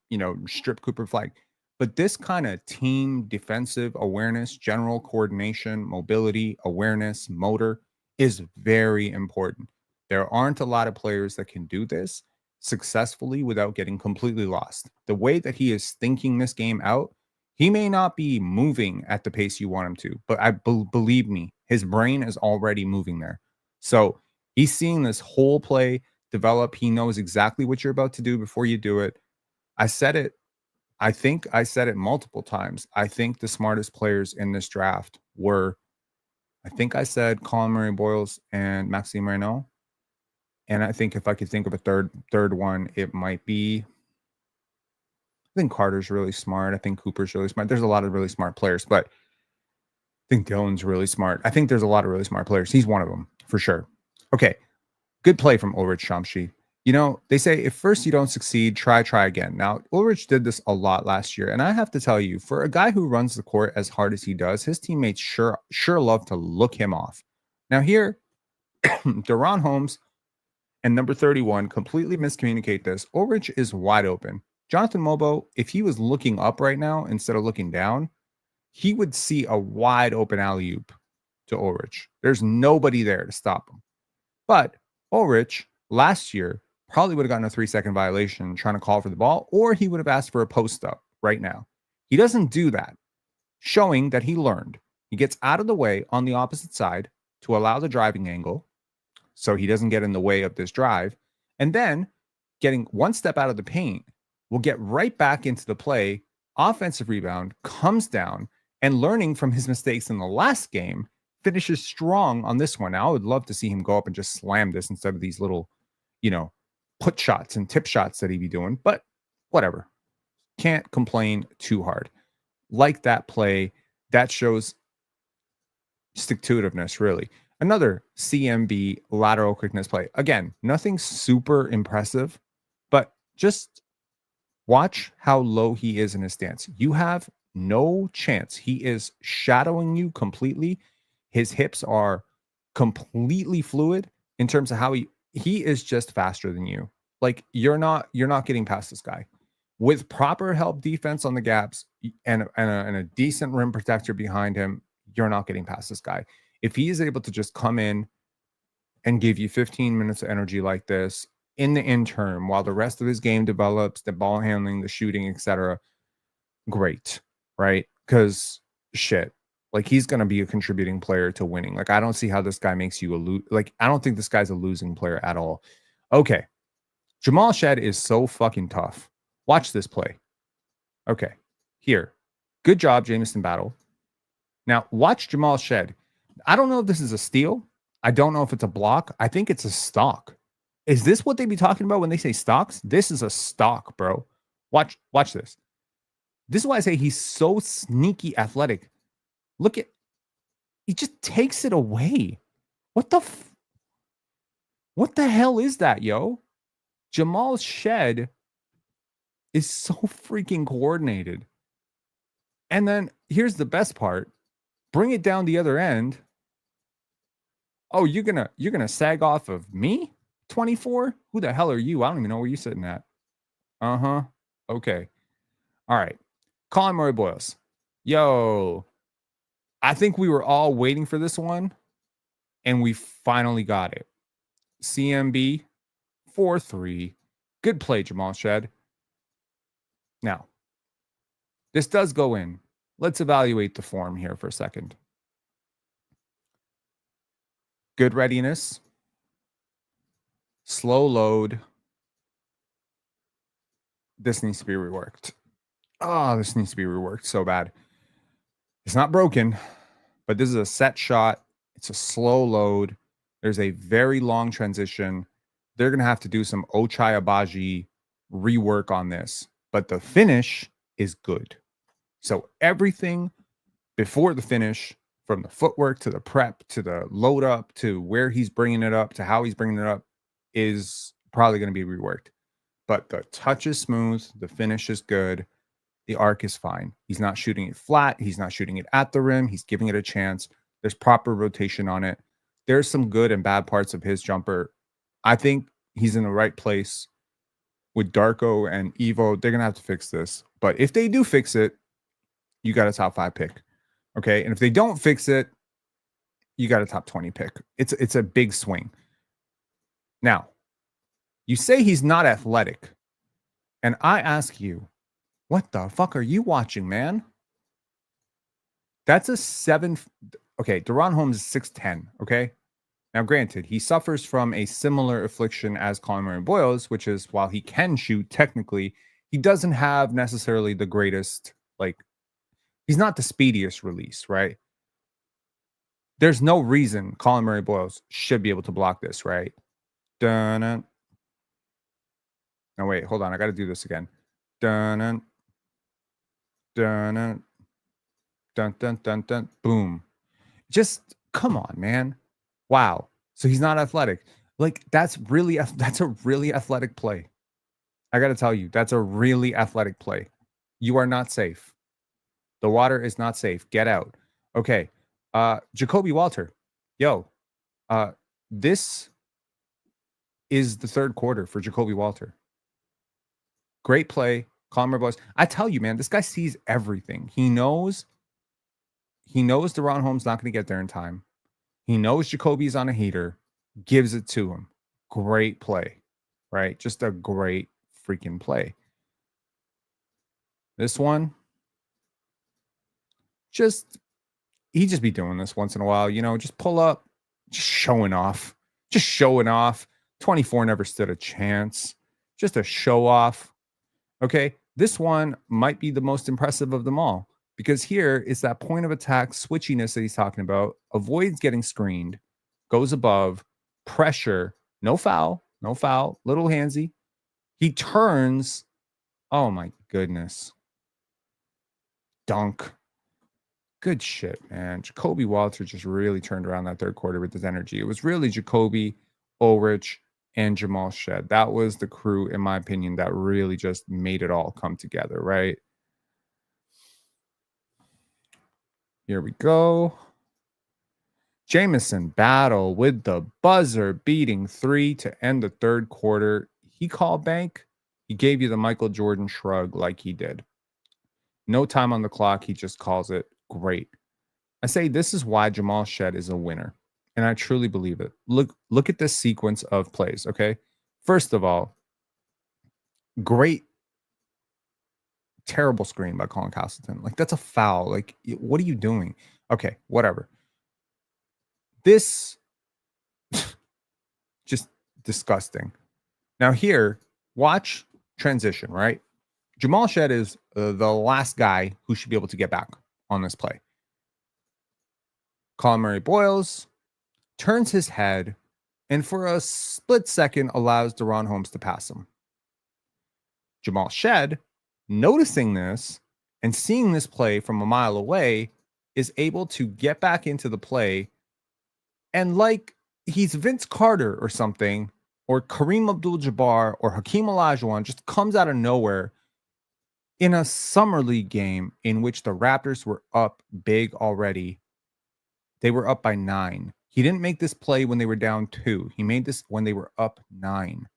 strip Cooper Flag. But this kind of team defensive awareness, general coordination, mobility, awareness, motor is very important. There aren't a lot of players that can do this successfully without getting completely lost. The way that he is thinking this game out, he may not be moving at the pace you want him to, but believe me, his brain is already moving there. So he's seeing this whole play develop. He knows exactly what you're about to do before you do it. I said it. I think I said it multiple times. I think the smartest players in this draft were, I think I said Collin Murray-Boyles and Maxime Reynaud. And I think if I could think of a third one, it might be, I think Carter's really smart. I think Cooper's really smart. There's a lot of really smart players, but I think Dylan's really smart. I think there's a lot of really smart players. He's one of them for sure. Okay. Good play from Ulrich Chomche. They say if first you don't succeed, try again. Now, Ulrich did this a lot last year. And I have to tell you, for a guy who runs the court as hard as he does, his teammates sure love to look him off. Now here, Deron Holmes and number 31 completely miscommunicate this. Ulrich is wide open. Jonathan Mogbo, if he was looking up right now instead of looking down, he would see a wide open alley-oop to Ulrich. There's nobody there to stop him. But Ulrich last year probably would have gotten a 3-second violation trying to call for the ball, or he would have asked for a post-up right now. He doesn't do that, showing that he learned. He gets out of the way on the opposite side to allow the driving angle so he doesn't get in the way of this drive. And then getting one step out of the paint will get right back into the play, offensive rebound, comes down, and learning from his mistakes in the last game, finishes strong on this one. Now, I would love to see him go up and just slam this instead of these little, put shots and tip shots that he'd be doing. But whatever. Can't complain too hard. Like that play, that shows stick-to-itiveness, really. Another CMB lateral quickness play. Again, nothing super impressive, but just watch how low he is in his stance. You have no chance. He is shadowing you completely. His hips are completely fluid in terms of how he is just faster than you. Like you're not getting past this guy. With proper help defense on the gaps and a decent rim protector behind him, you're not getting past this guy. If he is able to just come in and give you 15 minutes of energy like this in the interim while the rest of his game develops, the ball handling, the shooting, etc., great, right? Because shit, like he's going to be a contributing player to winning. Like I don't see how this guy makes you I don't think this guy's a losing player at all. Okay. Jamal Shed is so fucking tough. Watch this play. Okay. Here. Good job, Jamison Battle. Now, watch Jamal Shed. I don't know if this is a steal. I don't know if it's a block. I think it's a stock. Is this what they be talking about when they say stocks? This is a stock, bro. Watch this. This is why I say he's so sneaky athletic. Look at, he just takes it away. What the hell is that, yo? Jamal Shed is so freaking coordinated. And then here's the best part. Bring it down the other end. Oh, you're gonna sag off of me? 24? Who the hell are you? I don't even know where you're sitting at. Uh-huh. Okay. All right. Collin Murray-Boyles. Yo. I think we were all waiting for this one, and we finally got it. CMB 4-3. Good play, Jamal Shed. Now, this does go in. Let's evaluate the form here for a second. Good readiness. Slow load. This needs to be reworked. Oh, this needs to be reworked so bad. It's not broken, but this is a set shot. It's a slow load. There's a very long transition. They're going to have to do some Ochai Abaji rework on this. but the finish is good. So everything before the finish, from the footwork to the prep to the load up to where he's bringing it up to how he's bringing it up, is probably going to be reworked. But the touch is smooth, the finish is good, the arc is fine. He's not shooting it flat, he's not shooting it at the rim, he's giving it a chance. There's proper rotation on it. There's some good and bad parts of his jumper. I think he's in the right place with Darko and Evo. They're going to have to fix this. But if they do fix it, you got a top 5 pick. Okay. And if they don't fix it, you got a top 20 pick. It's a big swing. Now, you say he's not athletic. And I ask you, what the fuck are you watching, man? That's a 7. Okay, Deron Holmes is 6'10. Okay. Now, granted, he suffers from a similar affliction as Collin Boyles, which is while he can shoot technically, he doesn't have necessarily the greatest, like, he's not the speediest release, right? There's no reason Collin Boyles should be able to block this, right? Dun-dun. No, wait, hold on. I got to do this again. Dun-dun. Dun-dun. Dun-dun-dun-dun. Boom. Just come on, man. Wow. So he's not athletic. Like, that's a really athletic play. I got to tell you, that's a really athletic play. You are not safe. The water is not safe. Get out. Okay. Jacoby Walter. Yo. This is the third quarter for Jacoby Walter. Great play. Collin Boyles. I tell you, man, this guy sees everything. He knows Deron Holmes not going to get there in time. He knows Jacoby's on a heater, gives it to him. Great play, right? Just a great freaking play. This one, he just be doing this once in a while, just pull up, just showing off. 24 never stood a chance. Just a show off. Okay, this one might be the most impressive of them all. Because here is that point of attack switchiness that he's talking about. Avoids getting screened, goes above, pressure, no foul, little handsy. He turns. Oh my goodness. Dunk. Good shit, man. Jacoby Walter just really turned around that third quarter with his energy. It was really Jacoby, Ulrich, and Jamal Shed. That was the crew, in my opinion, that really just made it all come together, right? Here we go. Jamison battle with the buzzer beating 3 to end the third quarter. He called bank. He gave you the Michael Jordan shrug like he did. No time on the clock. He just calls it. Great. I say this is why Jamal Shed is a winner. And I truly believe it. Look at this sequence of plays, okay? First of all, great, terrible screen by Colin Castleton. Like, that's a foul. Like, what are you doing? Okay, whatever. This, just disgusting. Now here, watch transition, right? Jamal Shed is the last guy who should be able to get back on this play. Collin Boyles turns his head and for a split second allows Deron Holmes to pass him. Jamal Shed, noticing this and seeing this play from a mile away, is able to get back into the play and, like he's Vince Carter or something, or Kareem Abdul-Jabbar or Hakeem Olajuwon, just comes out of nowhere in a summer league game in which the Raptors were up big already. They were up by 9. He didn't make this play when they were down 2. He made this when they were up 9.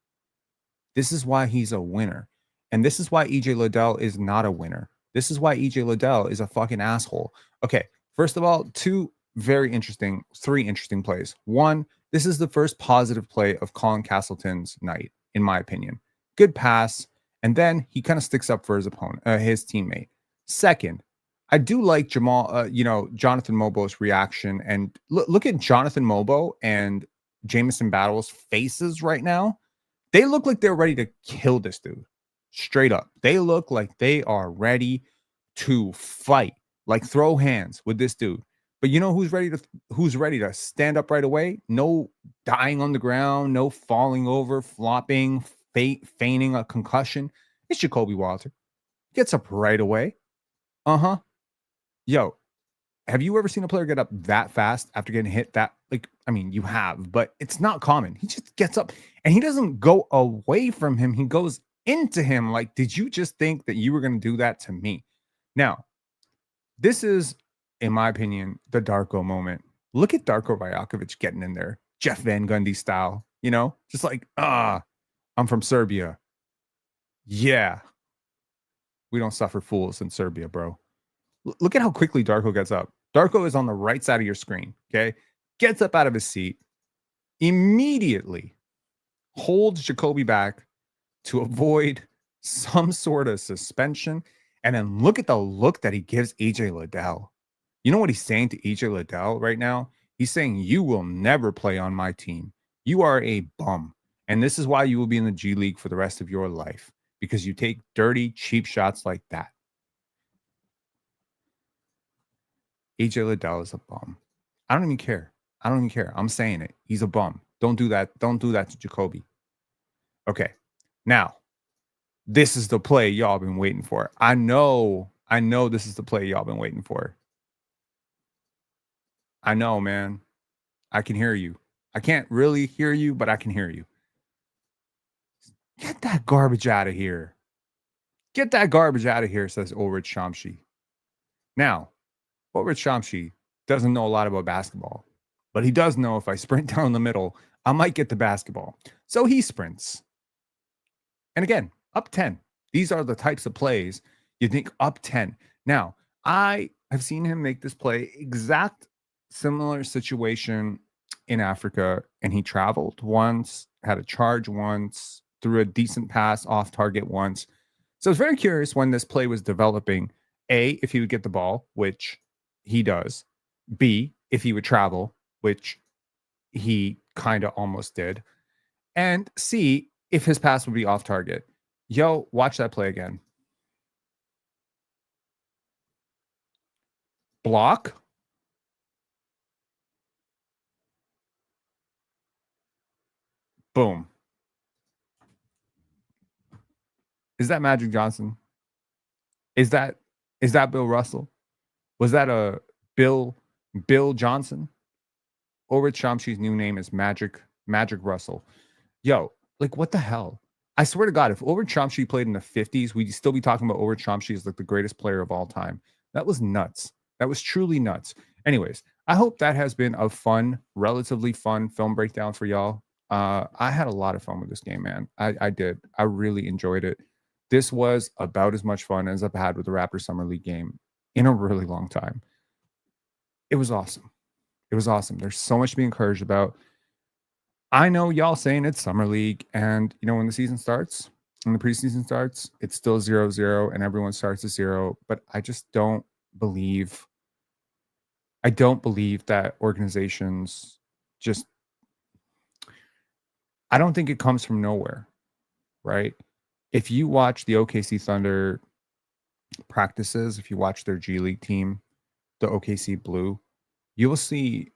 This is why he's a winner. And this is why EJ Liddell is not a winner. This is why EJ Liddell is a fucking asshole. Okay, first of all, 3 interesting plays. 1, this is the first positive play of Colin Castleton's night, in my opinion. Good pass, and then he kind of sticks up for his opponent, his teammate. Second, I do like Jonathan Mogbo's reaction, and look at Jonathan Mogbo and Jamison Battle's faces right now. They look like they're ready to kill this dude. Straight up. They look like they are ready to fight, like throw hands with this dude. But you know who's ready to stand up right away? No dying on the ground, no falling over, flopping, feigning a concussion. It's Jacoby Walter. Gets up right away. Uh-huh. Yo, have you ever seen a player get up that fast after getting hit that like I mean, you have, but it's not common. He just gets up and he doesn't go away from him. He goes into him like, "Did you just think that you were going to do that to me?" Now, this is in my opinion the Darko moment. Look at Darko Rajakovic getting in there. Jeff Van Gundy style, just like, I'm from Serbia. Yeah, we don't suffer fools in Serbia, bro. Look at how quickly Darko gets up. Darko is on the right side of your screen, okay? Gets up out of his seat, immediately holds Jacoby back to avoid some sort of suspension. And then look at the look that he gives AJ Liddell. You know what he's saying to AJ Liddell right now? He's saying, "You will never play on my team. You are a bum. And this is why you will be in the G League for the rest of your life, because you take dirty, cheap shots like that." AJ Liddell is a bum. I don't even care. I'm saying it. He's a bum. Don't do that. Don't do that to Jacoby. Okay. Now, this is the play y'all been waiting for. I know this is the play y'all been waiting for. I know, man. I can hear you. I can't really hear you, but I can hear you. Get that garbage out of here. Get that garbage out of here, says Ulrich Chomche. Now, Ulrich Chomche doesn't know a lot about basketball, but he does know if I sprint down the middle, I might get the basketball. So he sprints. And again, up 10. These are the types of plays you think up 10. Now, I have seen him make this play, exact similar situation in Africa, and he traveled once, had a charge once, threw a decent pass off target once. So I was very curious when this play was developing, A, if he would get the ball, which he does, B, if he would travel, which he kind of almost did, and C, if his pass would be off target. Yo, watch that play again. Block. Boom. Is that Magic Johnson? Is that Bill Russell? Was that a Bill Johnson? Ulrich Chomche's new name is Magic Russell. Yo, like what the hell? I swear to God, if Ulrich Chomche played in the 50s, we'd still be talking about Ulrich Chomche as like the greatest player of all time. That was nuts. That was truly nuts. Anyways, I hope that has been a fun, relatively fun film breakdown for y'all. I had a lot of fun with this game, man. I did. I really enjoyed it. This was about as much fun as I've had with the Raptors Summer League game in a really long time. It was awesome. It was awesome. There's so much to be encouraged about. I know y'all saying it's summer league, and when the season starts, when the preseason starts, it's still 0-0 and everyone starts at 0. But I just don't believe that organizations just, I don't think it comes from nowhere, right? If you watch the OKC Thunder practices, if you watch their G League team, the OKC Blue, you will see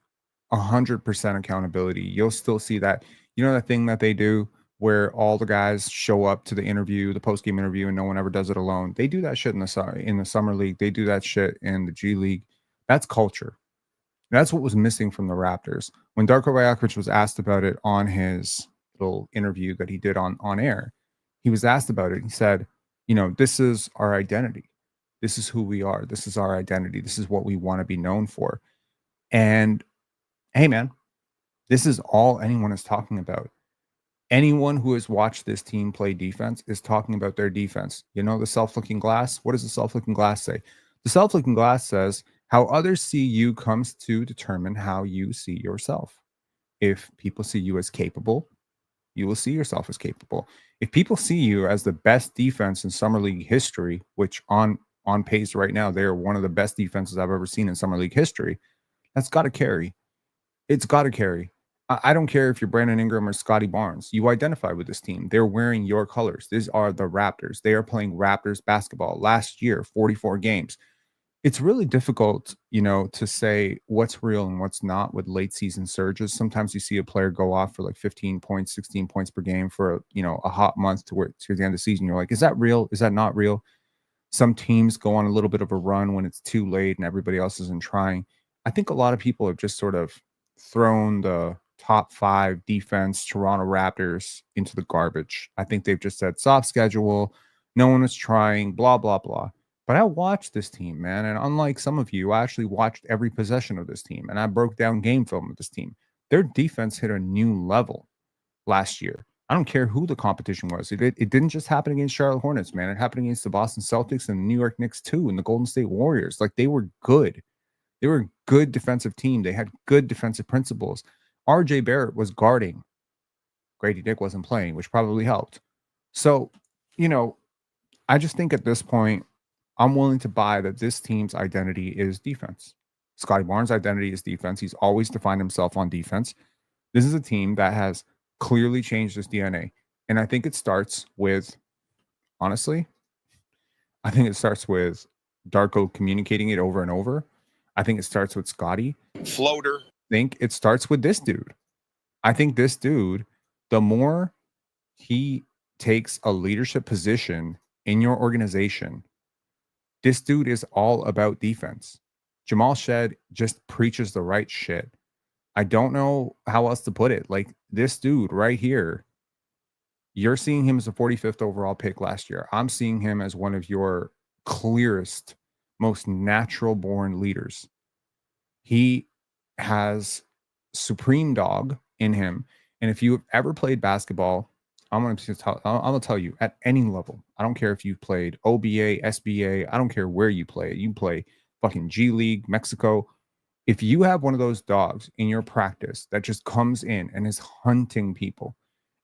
100% accountability. You'll still see that, that thing that they do where all the guys show up to the interview, the post-game interview, and no one ever does it alone. They do that shit in the summer league. They do that shit in the G League. That's culture. That's what was missing from the Raptors. When Darko Rajakovic was asked about it on his little interview that he did on air, he was asked about it. He said, this is our identity. This is who we are. This is our identity. This is what we want to be known for. And hey, man, this is all anyone is talking about. Anyone who has watched this team play defense is talking about their defense. The self-looking glass. What does the self-looking glass say? The self-looking glass says how others see you comes to determine how you see yourself. If people see you as capable, you will see yourself as capable. If people see you as the best defense in Summer League history, which on pace right now, they are one of the best defenses I've ever seen in Summer League history, that's got to carry. It's got to carry. I don't care if you're Brandon Ingram or Scotty Barnes. You identify with this team. They're wearing your colors. These are the Raptors. They are playing Raptors basketball. Last year, 44 games. It's really difficult, to say what's real and what's not with late season surges. Sometimes you see a player go off for like 15 points, 16 points per game for, a hot month towards the end of the season. You're like, is that real? Is that not real? some teams go on a little bit of a run when it's too late and everybody else isn't trying. I think a lot of people have just sort of thrown the top 5 defense Toronto Raptors into the garbage. I think they've just said soft schedule, no one is trying, blah, blah, blah. But I watched this team, man. And unlike some of you, I actually watched every possession of this team and I broke down game film of this team. Their defense hit a new level last year. I don't care who the competition was. It didn't just happen against Charlotte Hornets, man. It happened against the Boston Celtics and the New York Knicks too, and the Golden State Warriors. Like, they were good. They were a good defensive team. They had good defensive principles. RJ Barrett was guarding. Grady Dick wasn't playing, which probably helped. So, you know, I just think at this point, I'm willing to buy that this team's identity is defense. Scotty Barnes' identity is defense. He's always defined himself on defense. This is a team that has clearly changed its DNA. And I think it starts with, honestly, I think it starts with Darko communicating it over and over. I think it starts with Scotty. Floater. I think it starts with this dude. I think this dude, the more he takes a leadership position in your organization, this dude is all about defense. Jamal Shed just preaches the right shit. I don't know how else to put it. Like, this dude right here, you're seeing him as a 45th overall pick last year. I'm seeing him as one of your clearest, most natural born leaders. He has supreme dog in him. And if you have ever played basketball, I'm going to tell you, at any level, I don't care if you played OBA, SBA, I don't care where you play. You play fucking G League, Mexico. If you have one of those dogs in your practice that just comes in and is hunting people,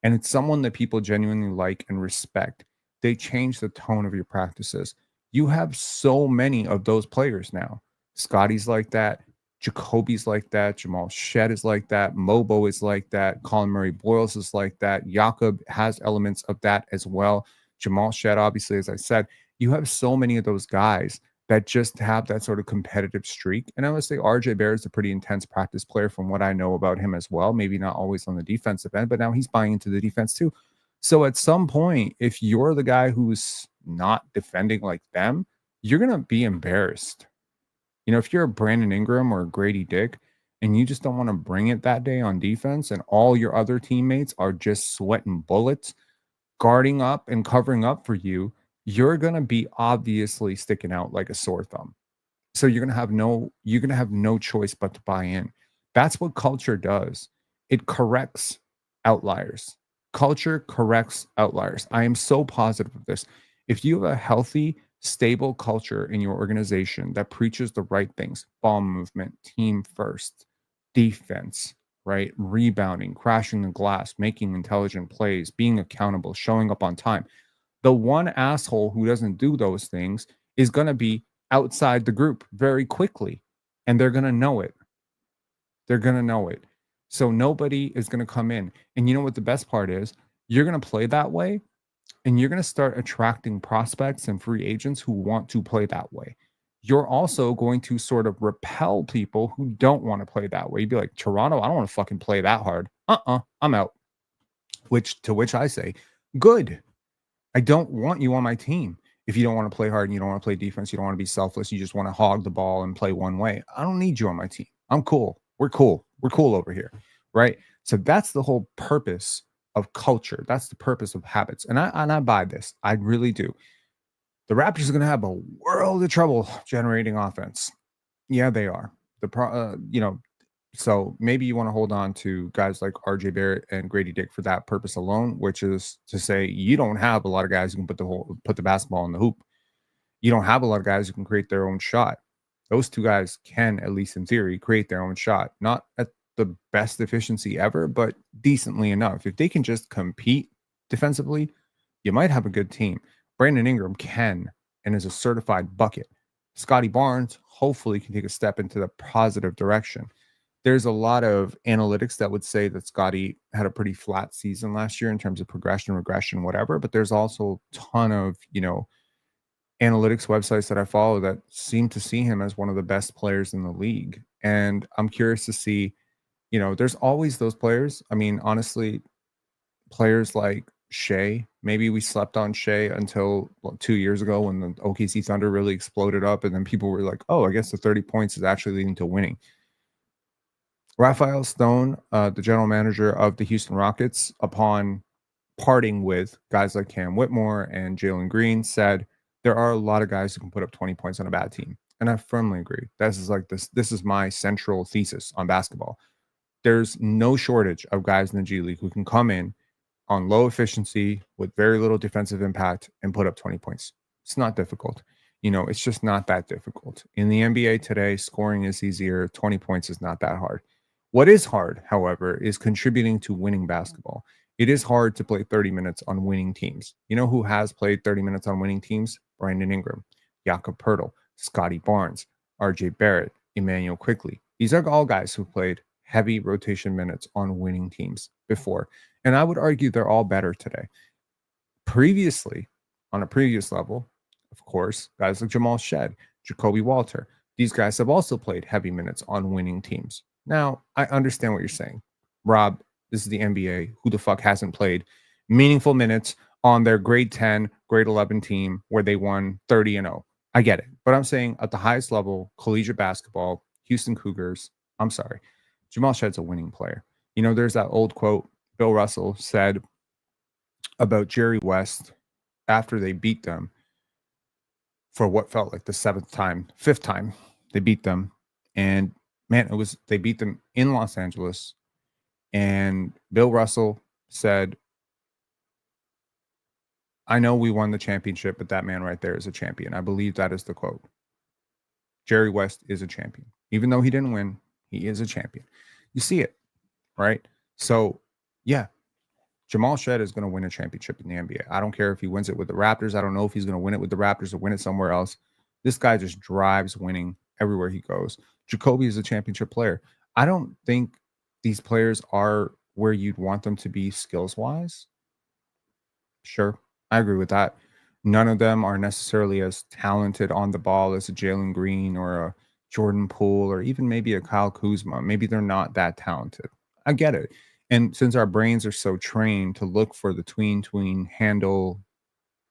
and it's someone that people genuinely like and respect, they change the tone of your practices. You have so many of those players now. Scotty's like that. Jacoby's like that. Jamal Shed is like that. Mogbo is like that. Colin Murray Boyles is like that. Jakob has elements of that as well. Jamal Shed, obviously, as I said, you have so many of those guys that just have that sort of competitive streak. And I would say RJ Barrett is a pretty intense practice player from what I know about him as well. Maybe not always on the defensive end, but now he's buying into the defense too. So at some point, if you're the guy who's not defending like them, you're going to be embarrassed. You know, if you're a Brandon Ingram or a Grady Dick and you just don't want to bring it that day on defense and all your other teammates are just sweating bullets, guarding up and covering up for you, you're going to be obviously sticking out like a sore thumb. So you're going to have no choice but to buy in. That's what culture does. It corrects outliers. Culture corrects outliers. I am so positive of this. If you have a healthy, stable culture in your organization that preaches the right things, ball movement, team first, defense, right? Rebounding, crashing the glass, making intelligent plays, being accountable, showing up on time. The one asshole who doesn't do those things is going to be outside the group very quickly, and they're going to know it. They're going to know it. So nobody is going to come in. And you know what the best part is? You're going to play that way, and you're going to start attracting prospects and free agents who want to play that way. You're also going to sort of repel people who don't want to play that way. You'd be like, Toronto, I don't want to fucking play that hard. I'm out. To which I say, good. I don't want you on my team. If you don't want to play hard and you don't want to play defense, you don't want to be selfless, you just want to hog the ball and play one way, I don't need you on my team. I'm cool. We're cool. We're cool over here. Right. So that's the whole purpose of culture. That's the purpose of habits. And I buy this. I really do. The Raptors are going to have a world of trouble generating offense. Yeah, they are. So maybe you want to hold on to guys like RJ Barrett and Grady Dick for that purpose alone, which is to say you don't have a lot of guys who can put the basketball in the hoop. You don't have a lot of guys who can create their own shot. Those two guys can, at least in theory, create their own shot. Not at the best efficiency ever, but decently enough. If they can just compete defensively, you might have a good team. Brandon Ingram can and is a certified bucket. Scotty Barnes hopefully can take a step into the positive direction. There's a lot of analytics that would say that Scotty had a pretty flat season last year in terms of progression, regression, whatever. But there's also a ton of, analytics websites that I follow that seem to see him as one of the best players in the league. And I'm curious to see, there's always those players. I mean, honestly, players like Shea. Maybe we slept on Shea until 2 years ago when the OKC Thunder really exploded up, and then people were like, "Oh, I guess the 30 points is actually leading to winning." Raphael Stone, the general manager of the Houston Rockets, upon parting with guys like Cam Whitmore and Jalen Green, said there are a lot of guys who can put up 20 points on a bad team. And I firmly agree. This is my central thesis on basketball. There's no shortage of guys in the G League who can come in on low efficiency with very little defensive impact and put up 20 points. It's not difficult. It's just not that difficult. In the NBA today, scoring is easier. 20 points is not that hard. What is hard, however, is contributing to winning basketball. It is hard to play 30 minutes on winning teams. You know who has played 30 minutes on winning teams? Brandon Ingram, Jakob Pertl, Scotty Barnes, RJ Barrett, Emmanuel Quickley. These are all guys who played heavy rotation minutes on winning teams before. And I would argue they're all better today. Previously, on a previous level, of course, guys like Jamal Shed, Jacoby Walter, these guys have also played heavy minutes on winning teams. Now, I understand what you're saying. Rob, this is the NBA. Who the fuck hasn't played meaningful minutes on their grade 10, grade 11 team where they won 30-0? I get it. But I'm saying at the highest level, collegiate basketball, Houston Cougars, I'm sorry, Jamal Shed's a winning player. There's that old quote Bill Russell said about Jerry West after they beat them for what felt like the fifth time they beat them. And man, they beat them in Los Angeles. And Bill Russell said, "I know we won the championship, but that man right there is a champion." I believe that is the quote. Jerry West is a champion. Even though he didn't win, he is a champion. You see it, right? So, yeah, Jamal Shed is going to win a championship in the NBA. I don't care if he wins it with the Raptors. I don't know if he's going to win it with the Raptors or win it somewhere else. This guy just drives winning everywhere he goes. Jacoby is a championship player. I don't think these players are where you'd want them to be skills-wise. Sure, I agree with that. None of them are necessarily as talented on the ball as a Jalen Green or a Jordan Poole or even maybe a Kyle Kuzma. Maybe they're not that talented. I get it. And since our brains are so trained to look for the tween, handle,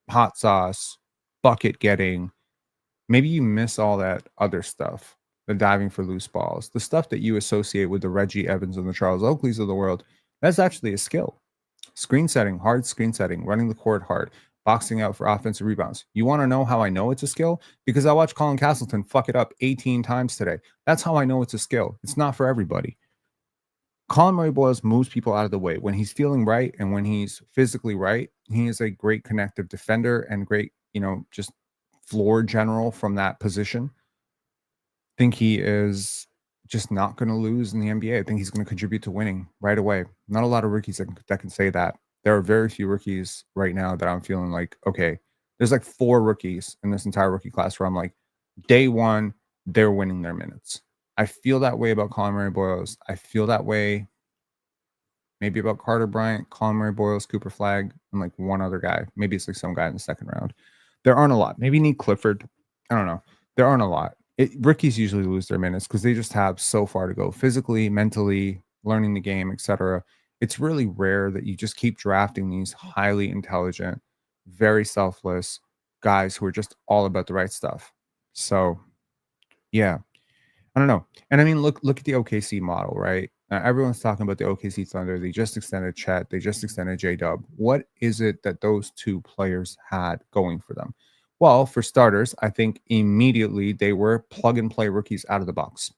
hot sauce, bucket getting, maybe you miss all that other stuff, the diving for loose balls, the stuff that you associate with the Reggie Evans and the Charles Oakleys of the world. That's actually a skill. Screen setting, hard screen setting, running the court hard, boxing out for offensive rebounds. You want to know how I know it's a skill? Because I watched Collin Castleton fuck it up 18 times today. That's how I know it's a skill. It's not for everybody. Collin Murray-Boyles moves people out of the way. When he's feeling right and when he's physically right, he is a great connective defender and great, just floor general from that position. I think he is just not going to lose in the NBA. I think he's going to contribute to winning right away. Not a lot of rookies that can say that. There are very few rookies right now that I'm feeling like, okay, there's like 4 rookies in this entire rookie class where I'm like, day one, they're winning their minutes. I feel that way about Collin Murray-Boyles. I feel that way maybe about Carter Bryant, Collin Murray-Boyles, Cooper Flagg, and like one other guy. Maybe it's like some guy in the second round. There aren't a lot. Maybe Nick Clifford. I don't know. There aren't a lot. Rookies usually lose their minutes because they just have so far to go physically, mentally, learning the game, etc. It's really rare that you just keep drafting these highly intelligent, very selfless guys who are just all about the right stuff. So, yeah, I don't know. And I mean, look at the OKC model, right? Everyone's talking about the OKC Thunder. They just extended Chet. They just extended J-Dub. What is it that those two players had going for them? Well, for starters, I think immediately they were plug-and-play rookies out of the box.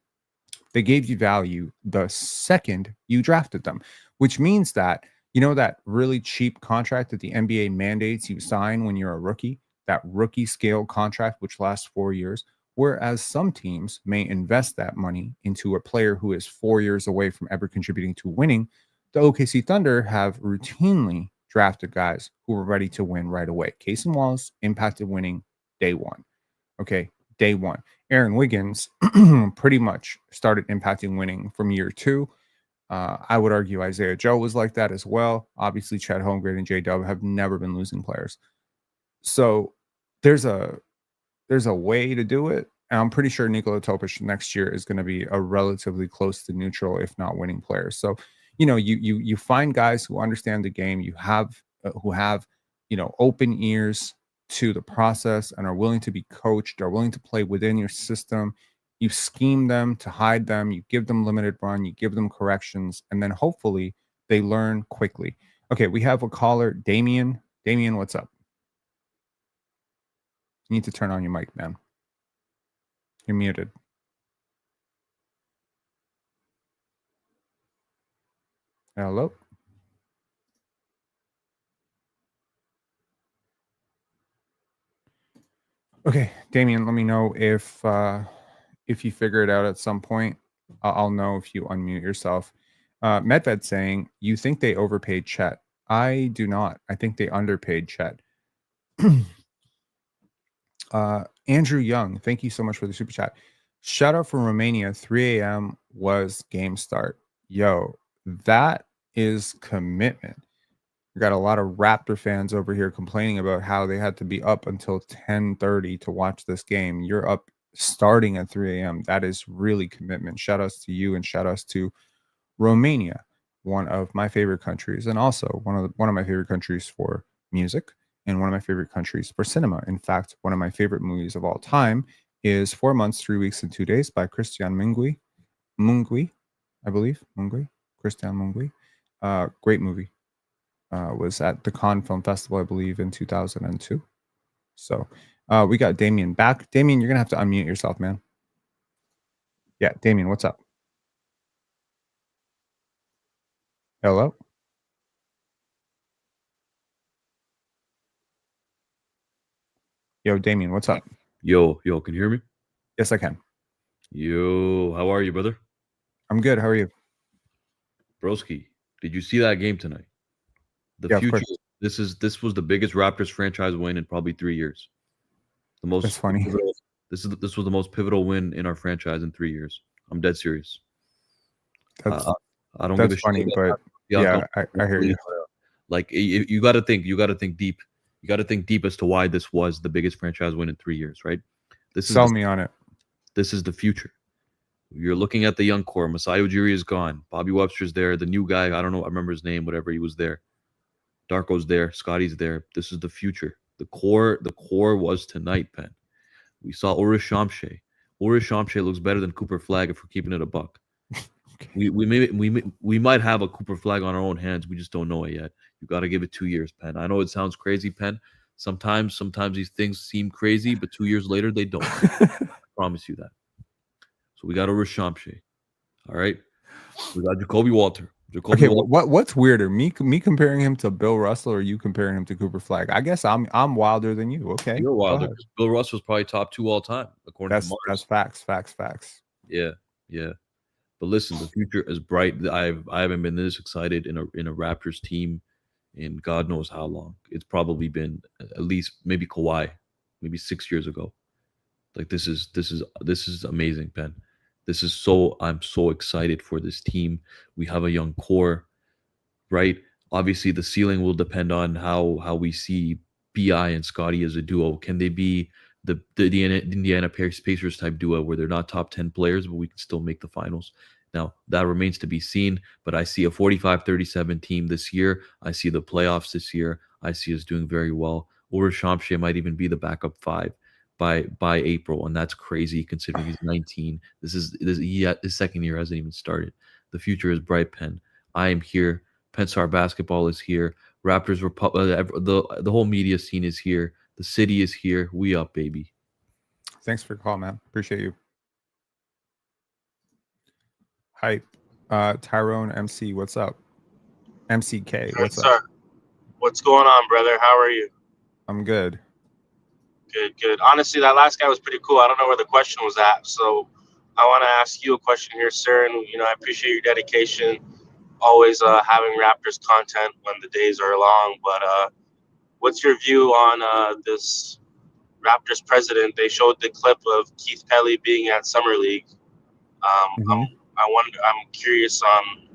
They gave you value the second you drafted them, which means that, that really cheap contract that the NBA mandates you sign when you're a rookie, that rookie scale contract, which lasts 4 years, whereas some teams may invest that money into a player who is 4 years away from ever contributing to winning. The OKC Thunder have routinely drafted guys who were ready to win right away. Case and Wallace impacted winning day one. Okay, day one. Aaron Wiggins pretty much started impacting winning from year 2. I would argue Isaiah Joe was like that as well. Obviously, Chet Holmgren and J-Dub have never been losing players. So there's a way to do it. And I'm pretty sure Nikola Topic next year is going to be a relatively close to neutral, if not winning player. So, you find guys who understand the game. You have who have, open ears to the process and are willing to be coached, are willing to play within your system. You scheme them to hide them, you give them limited run, you give them corrections, and then hopefully they learn quickly. Okay, we have a caller, Damien. Damien, what's up? You need to turn on your mic, man. You're muted. Hello? Okay, Damien, let me know if you figure it out at some point. I'll know if you unmute yourself. Medved saying, you think they overpaid Chet. I do not. I think they underpaid Chet. Andrew Young, thank you so much for the super chat. Shout out from Romania. 3 a.m. was game start. Yo, that is commitment. We got a lot of Raptor fans over here complaining about how they had to be up until 10:30 to watch this game. You're up starting at 3 a.m. That is really commitment. Shout outs to you and shout outs to Romania, one of my favorite countries, and also one of my favorite countries for music and one of my favorite countries for cinema. In fact, one of my favorite movies of all time is 4 Months, 3 Weeks, and 2 Days by Christian Mungui. I believe. Christian Mungui. Great movie. Was at the Cannes Film Festival, I believe, in 2002. So we got Damien back. Damien, you're going to have to unmute yourself, man. Yeah, Damien, what's up? Hello? Yo, Damien, what's up? Yo, can you hear me? Yes, I can. Yo, how are you, brother? I'm good. How are you? Broski, did you see that game tonight? The Yeah, of future. course. This was the biggest Raptors franchise win in probably 3 years. The most That's funny. pivotal, this was the most pivotal win in our franchise in 3 years. I'm dead serious. That's I don't give a funny, shit. but yeah, I hear you. Like you got to think deep. You got to think deep as to why this was the biggest franchise win in 3 years, right? Sell me on it. This is the future. You're looking at the young core. Masai Ujiri is gone. Bobby Webster's there. The new guy, I don't know, I remember his name, whatever, he was there. Darko's there. Scotty's there. This is the future. The core was tonight, Pen. We saw Ulrich Chomche. Ulrich Chomche looks better than Cooper Flag if we're keeping it a buck. Okay. We might have a Cooper Flag on our own hands. We just don't know it yet. You got to give it 2 years, Pen. I know it sounds crazy, Pen. Sometimes these things seem crazy, but 2 years later they don't. I promise you that. So we got Ulrich Chomche. All right. We got Jacoby Walter. Okay, what's weirder, me comparing him to Bill Russell or you comparing him to Cooper Flag? I guess I'm wilder than you. Okay, you're wilder because Bill Russell's probably top 2 all time according to Mars. That's facts. Yeah. But listen, the future is bright. I haven't been this excited in a Raptors team in God knows how long. It's probably been at least maybe Kawhi, maybe 6 years ago. Like this is amazing, Ben. I'm so excited for this team. We have a young core, right? Obviously, the ceiling will depend on how we see Bi and Scotty as a duo. Can they be the Indiana Pacers type duo where they're not top 10 players, but we can still make the finals? Now, that remains to be seen, but I see a 45-37 team this year. I see the playoffs this year. I see us doing very well. Ulrich Chomche might even be the backup 5 by April, and that's crazy considering he's 19. His second year hasn't even started. The future is bright, Pen. I am here. PENSARE Basketball is here. Raptors the whole media scene is here. The city is here. We up, baby. Thanks for your call, man. Appreciate you. Hype. Tyrone MC, what's up? MCK, what's up? What's going on, brother? How are you? I'm good. Good. Honestly, that last guy was pretty cool. I don't know where the question was at, so I want to ask you a question here, sir. And I appreciate your dedication, always having Raptors content when the days are long. But what's your view on this Raptors president? They showed the clip of Keith Pelly being at Summer League. I'm curious on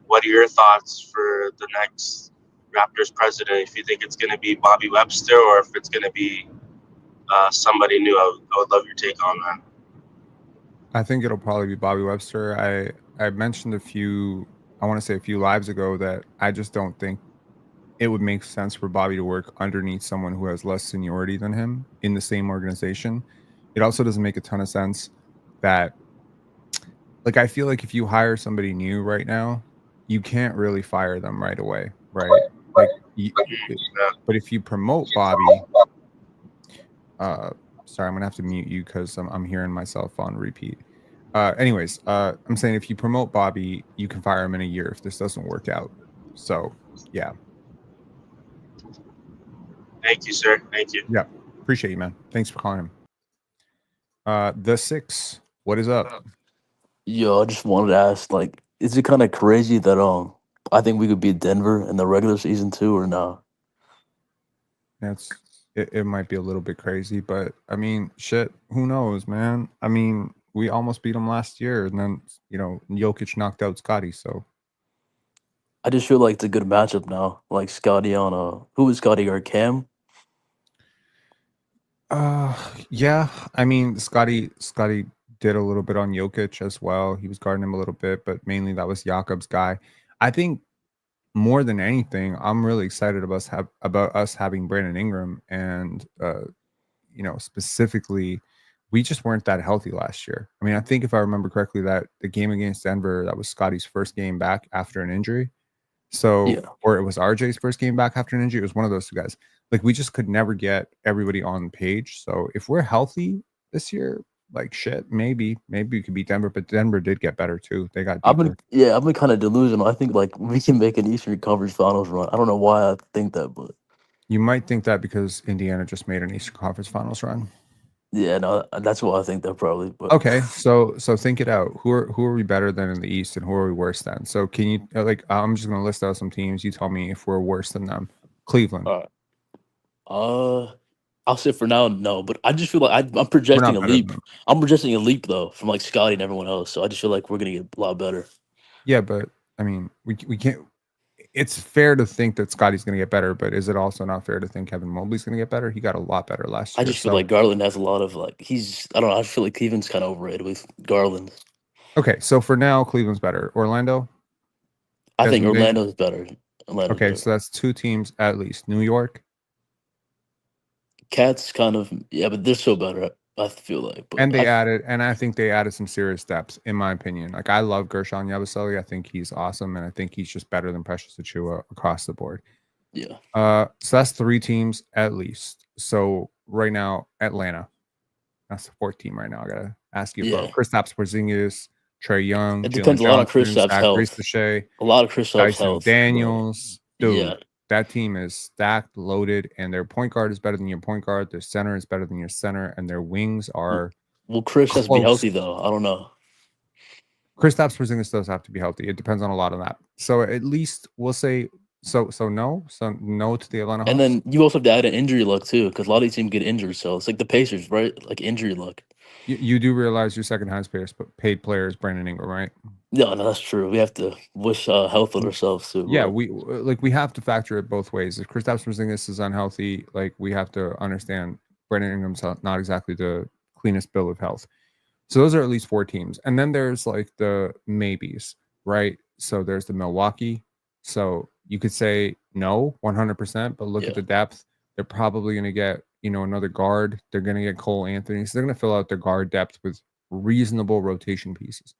what are your thoughts for the next Raptors president? If you think it's going to be Bobby Webster or if it's going to be somebody new, I would love your take on that. I think it'll probably be Bobby Webster. I mentioned a few lives ago that I just don't think it would make sense for Bobby to work underneath someone who has less seniority than him in the same organization. It also doesn't make a ton of sense that, like, I feel like if you hire somebody new right now, you can't really fire them right away, right? Like, but if you promote Bobby, sorry, I'm gonna have to mute you because I'm hearing myself on repeat. Anyways, I'm saying if you promote Bobby, you can fire him in a year if this doesn't work out. So, yeah. Thank you, sir. Thank you. Yeah. Appreciate you, man. Thanks for calling him. The 6, what is up? Yo, I just wanted to ask, like, is it kind of crazy that I think we could beat Denver in the regular season too, or no? It might be a little bit crazy, but I mean, shit, who knows, man? I mean, we almost beat them last year, and then Jokic knocked out Scotty. So I just feel like it's a good matchup now. Like Scotty on who was Scotty or Cam? yeah, I mean, Scotty did a little bit on Jokic as well. He was guarding him a little bit, but mainly that was Jakob's guy. I think more than anything, I'm really excited about us having Brandon Ingram, and specifically, we just weren't that healthy last year. I mean, I think if I remember correctly, that the game against Denver, that was Scotty's first game back after an injury. So, Yeah. or it was RJ's first game back after an injury. It was one of those two guys. Like, we just could never get everybody on the page. So if we're healthy this year, like, shit, maybe we could beat Denver, but Denver did get better too. They got deeper. I've been kind of delusional. I think like we can make an Eastern Conference Finals run. I don't know why I think that, but You might think that because Indiana just made an Eastern Conference Finals run. yeah, no, that's why I think that probably. But Okay, so think it out. Who are we better than in the East, and who are we worse than? So can you I'm just gonna list out some teams. You tell me if we're worse than them. Cleveland. I'll say for now no, but I just feel like I'm projecting a better leap. than them. I'm projecting a leap though from like Scotty and everyone else. So I just feel like we're gonna get a lot better. Yeah, but I mean, we can't. It's fair to think that Scotty's going to get better, but is it also not fair to think Kevin Mobley's going to get better? He got a lot better last year. I just feel like Garland has a lot of like I don't know. I feel like Cleveland's kind of overrated with Garland. Okay, so for now, Cleveland's better. Orlando. I think Orlando's better. Okay, so that's 2 teams at least. New York. Cats kind of but they're so better. I feel like, but And I think they added some serious depth, in my opinion. Like, I love Gershon Yabusele. I think he's awesome, and I think he's just better than Precious Achiuwa across the board. Yeah. So that's 3 teams at least. So right now, Atlanta. That's the 4th team right now. I gotta ask you about Kristaps Porzingis, Trae Young. It depends a lot on Kristaps' health. Boucher, a lot of Kristaps' health. Daniels, dude. Yeah. That team is stacked, loaded, and their point guard is better than your point guard. Their center is better than your center, and their wings are. Will Chris has to be healthy though? I don't know. Kristaps Porzingis does have to be healthy. It depends on a lot of that. So at least we'll say no to the Atlanta Hawks. And then you also have to add an injury luck too, because a lot of these teams get injured. So it's like the Pacers, right? Like injury luck. You do realize your second highest paid player is Brandon Ingram, right? No, that's true. We have to wish health on ourselves too. Yeah, we have to factor it both ways. If Kristaps Porzingis is unhealthy, like, we have to understand Brandon Ingram's not exactly the cleanest bill of health. So those are at least 4 teams, and then there's like the maybes, right? So there's the Milwaukee. So you could say no, 100%, but look at the depth. They're probably going to get another guard. They're going to get Cole Anthony. So they're going to fill out their guard depth with reasonable rotation pieces.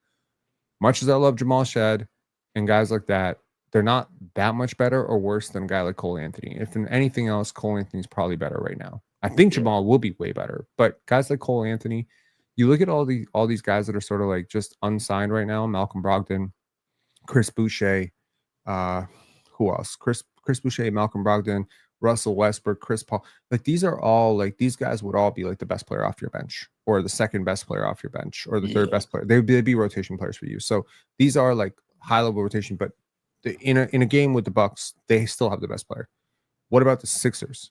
Much as I love Jamal Shedd and guys like that, they're not that much better or worse than a guy like Cole Anthony. If in anything else, Cole Anthony's probably better right now. I think Jamal will be way better, but guys like Cole Anthony, you look at all these guys that are sort of like just unsigned right now: Malcolm Brogdon, Chris Boucher, who else? Chris Boucher, Malcolm Brogdon, Russell Westbrook, Chris Paul. Like, these are all like, these guys would all be like the best player off your bench, or the second best player off your bench, or the third best player. They'd be rotation players for you. So these are like high level rotation, but in a game with the Bucks, they still have the best player. What about the Sixers?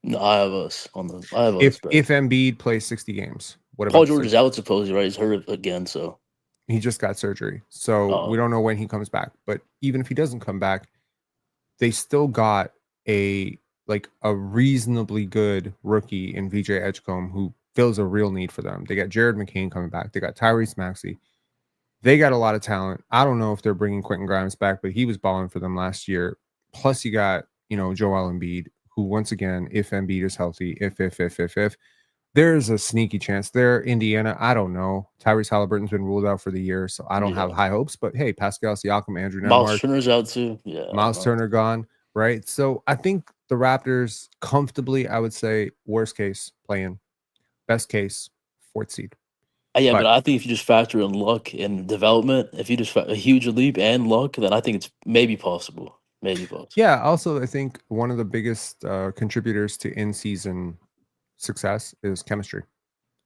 No, I have us. If Embiid plays 60 games, what about Paul George is out supposedly, right? He's hurt again, so he just got surgery. So we don't know when he comes back. But even if he doesn't come back, they still got a reasonably good rookie in VJ Edgecombe who fills a real need for them. They got Jared McCain coming back. They got Tyrese Maxey. They got a lot of talent. I don't know if they're bringing Quentin Grimes back, but he was balling for them last year. Plus, you got Joel Embiid, who once again, if Embiid is healthy, if there's a sneaky chance there. Indiana, I don't know. Tyrese Halliburton's been ruled out for the year, so I don't have Yeah. high hopes. But hey, Pascal Siakam, Andrew Miles Nembhard, Turner's out too. Yeah. I don't Miles know. Turner gone, right? So I think the Raptors comfortably, I would say, worst case playing, best case fourth seed. Yeah, but But I think if you just factor in luck and development, if you just a huge leap and luck, then I think it's maybe possible. Maybe possible. yeah, also I think one of the biggest contributors to in-season success is chemistry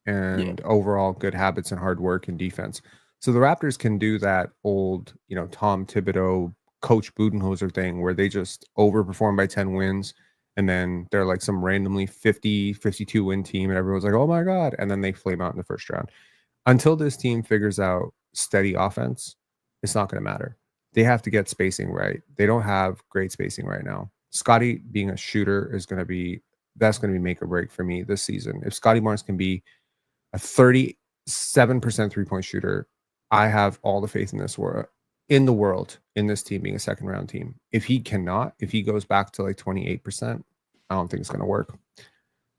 and overall good habits and hard work and defense. So the Raptors can do that old, Tom Thibodeau, Coach Budenholzer thing where they just overperform by 10 wins and then they're like some randomly 50, 52 win team and everyone's like, oh my God. And then they flame out in the first round. Until this team figures out steady offense, it's not going to matter. They have to get spacing right. They don't have great spacing right now. Scotty being a shooter is going to be make or break for me this season. If Scotty Barnes can be a 37% 3-point shooter, I have all the faith in the world in this team being a second round team. If he goes back to like 28%, I don't think it's going to work.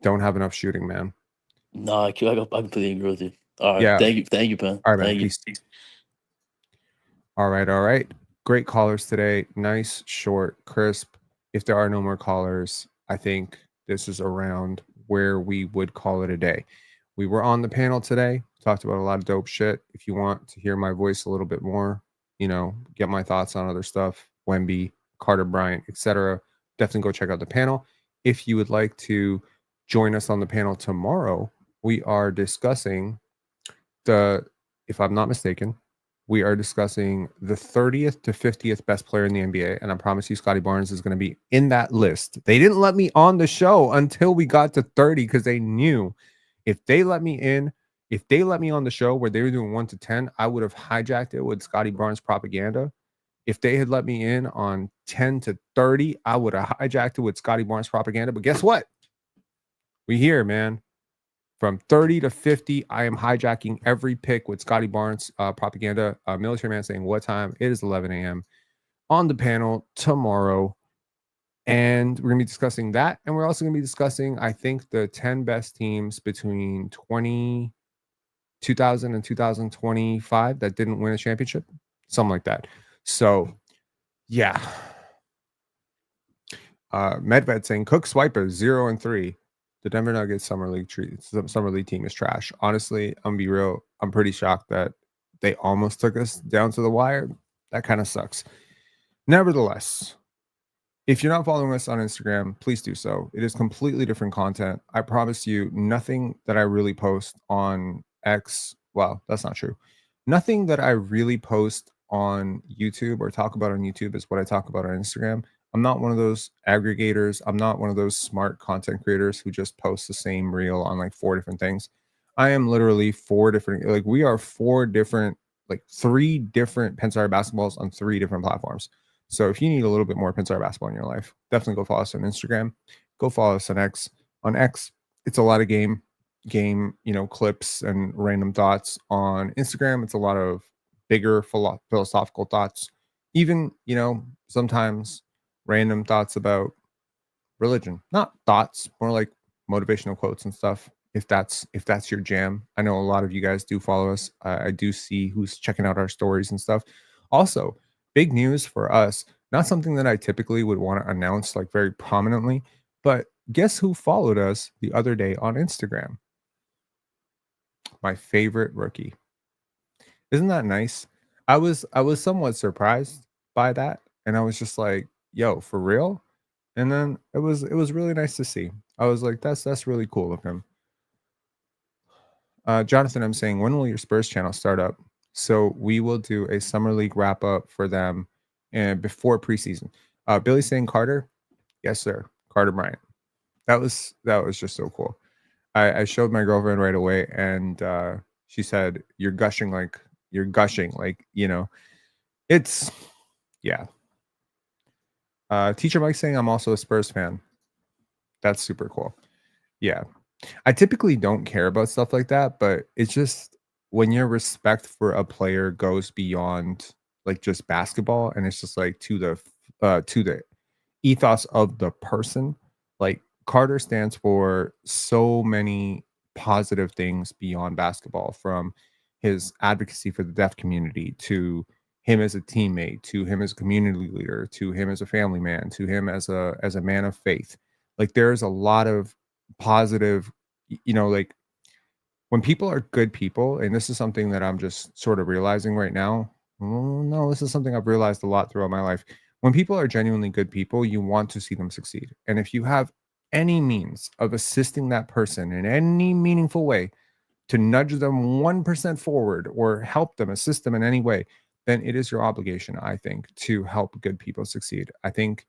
Don't have enough shooting, man. No, I completely agree with you. All right. Yeah. Thank you, Pen. All right, man. Thank you. Peace. All right. Great callers today. Nice, short, crisp. If there are no more callers, I think this is around where we would call it a day. We were on the panel today, talked about a lot of dope shit. If you want to hear my voice a little bit more, get my thoughts on other stuff, Wemby, Carter Bryant, etc., definitely go check out the panel. If you would like to join us on the panel tomorrow, we are discussing if I'm not mistaken, we are discussing the 30th to 50th best player in the NBA. And I promise you, Scotty Barnes is going to be in that list. They didn't let me on the show until we got to 30 because they knew if they let me on the show where they were doing 1 to 10, I would have hijacked it with Scotty Barnes propaganda. If they had let me in on 10 to 30, I would have hijacked it with Scotty Barnes propaganda. But guess what? We here, man. From 30 to 50, I am hijacking every pick with Scotty Barnes propaganda. Military Man saying what time? It is 11 a.m. on the panel tomorrow. And we're going to be discussing that. And we're also going to be discussing, I think, the 10 best teams between 2000 and 2025 that didn't win a championship. Something like that. So, yeah. Medved saying Cook Swiper 0-3. The Denver Nuggets summer league team is trash. Honestly, I'm gonna be real. I'm pretty shocked that they almost took us down to the wire. That kind of sucks. Nevertheless, if you're not following us on Instagram, please do so. It is completely different content. I promise you, nothing that I really post on X. Well, that's not true. Nothing that I really post on YouTube or talk about on YouTube is what I talk about on Instagram. I'm not one of those aggregators. I'm not one of those smart content creators who just post the same reel on like 4 different things. I am literally 4 different, like we are 4 different, like 3 different Pensare basketballs on 3 different platforms. So if you need a little bit more Pensare basketball in your life, definitely go follow us on Instagram. Go follow us on X. On X, it's a lot of game, clips and random thoughts. On Instagram, it's a lot of bigger philosophical thoughts. Even, sometimes random thoughts about religion. Not thoughts, more like motivational quotes and stuff. If that's your jam. I know a lot of you guys do follow us. I do see who's checking out our stories and stuff. Also, big news for us. Not something that I typically would want to announce like very prominently, but guess who followed us the other day on Instagram? My favorite rookie. Isn't that nice? I was somewhat surprised by that, and I was just like, "Yo, for real?" And then it was really nice to see. I was like, "That's really cool of him." Jonathan, I'm saying, when will your Spurs channel start up? So we will do a summer league wrap up for them, and before preseason. Billy saying Carter, yes sir, Carter Bryant. That was just so cool. I showed my girlfriend right away, and she said, "You're gushing like it's yeah." Teacher Mike saying, "I'm also a Spurs fan." That's super cool. Yeah. I typically don't care about stuff like that, but it's just when your respect for a player goes beyond like just basketball, and it's just like to the ethos of the person. Like Carter stands for so many positive things beyond basketball, from his advocacy for the deaf community to him as a teammate, to him as a community leader, to him as a family man, to him as a man of faith. Like there's a lot of positive, like when people are good people, and this is something that I'm just sort of realizing right now. No, this is something I've realized a lot throughout my life. When people are genuinely good people, you want to see them succeed. And if you have any means of assisting that person in any meaningful way to nudge them 1% forward or help them, assist them in any way, then it is your obligation, I think, to help good people succeed. I think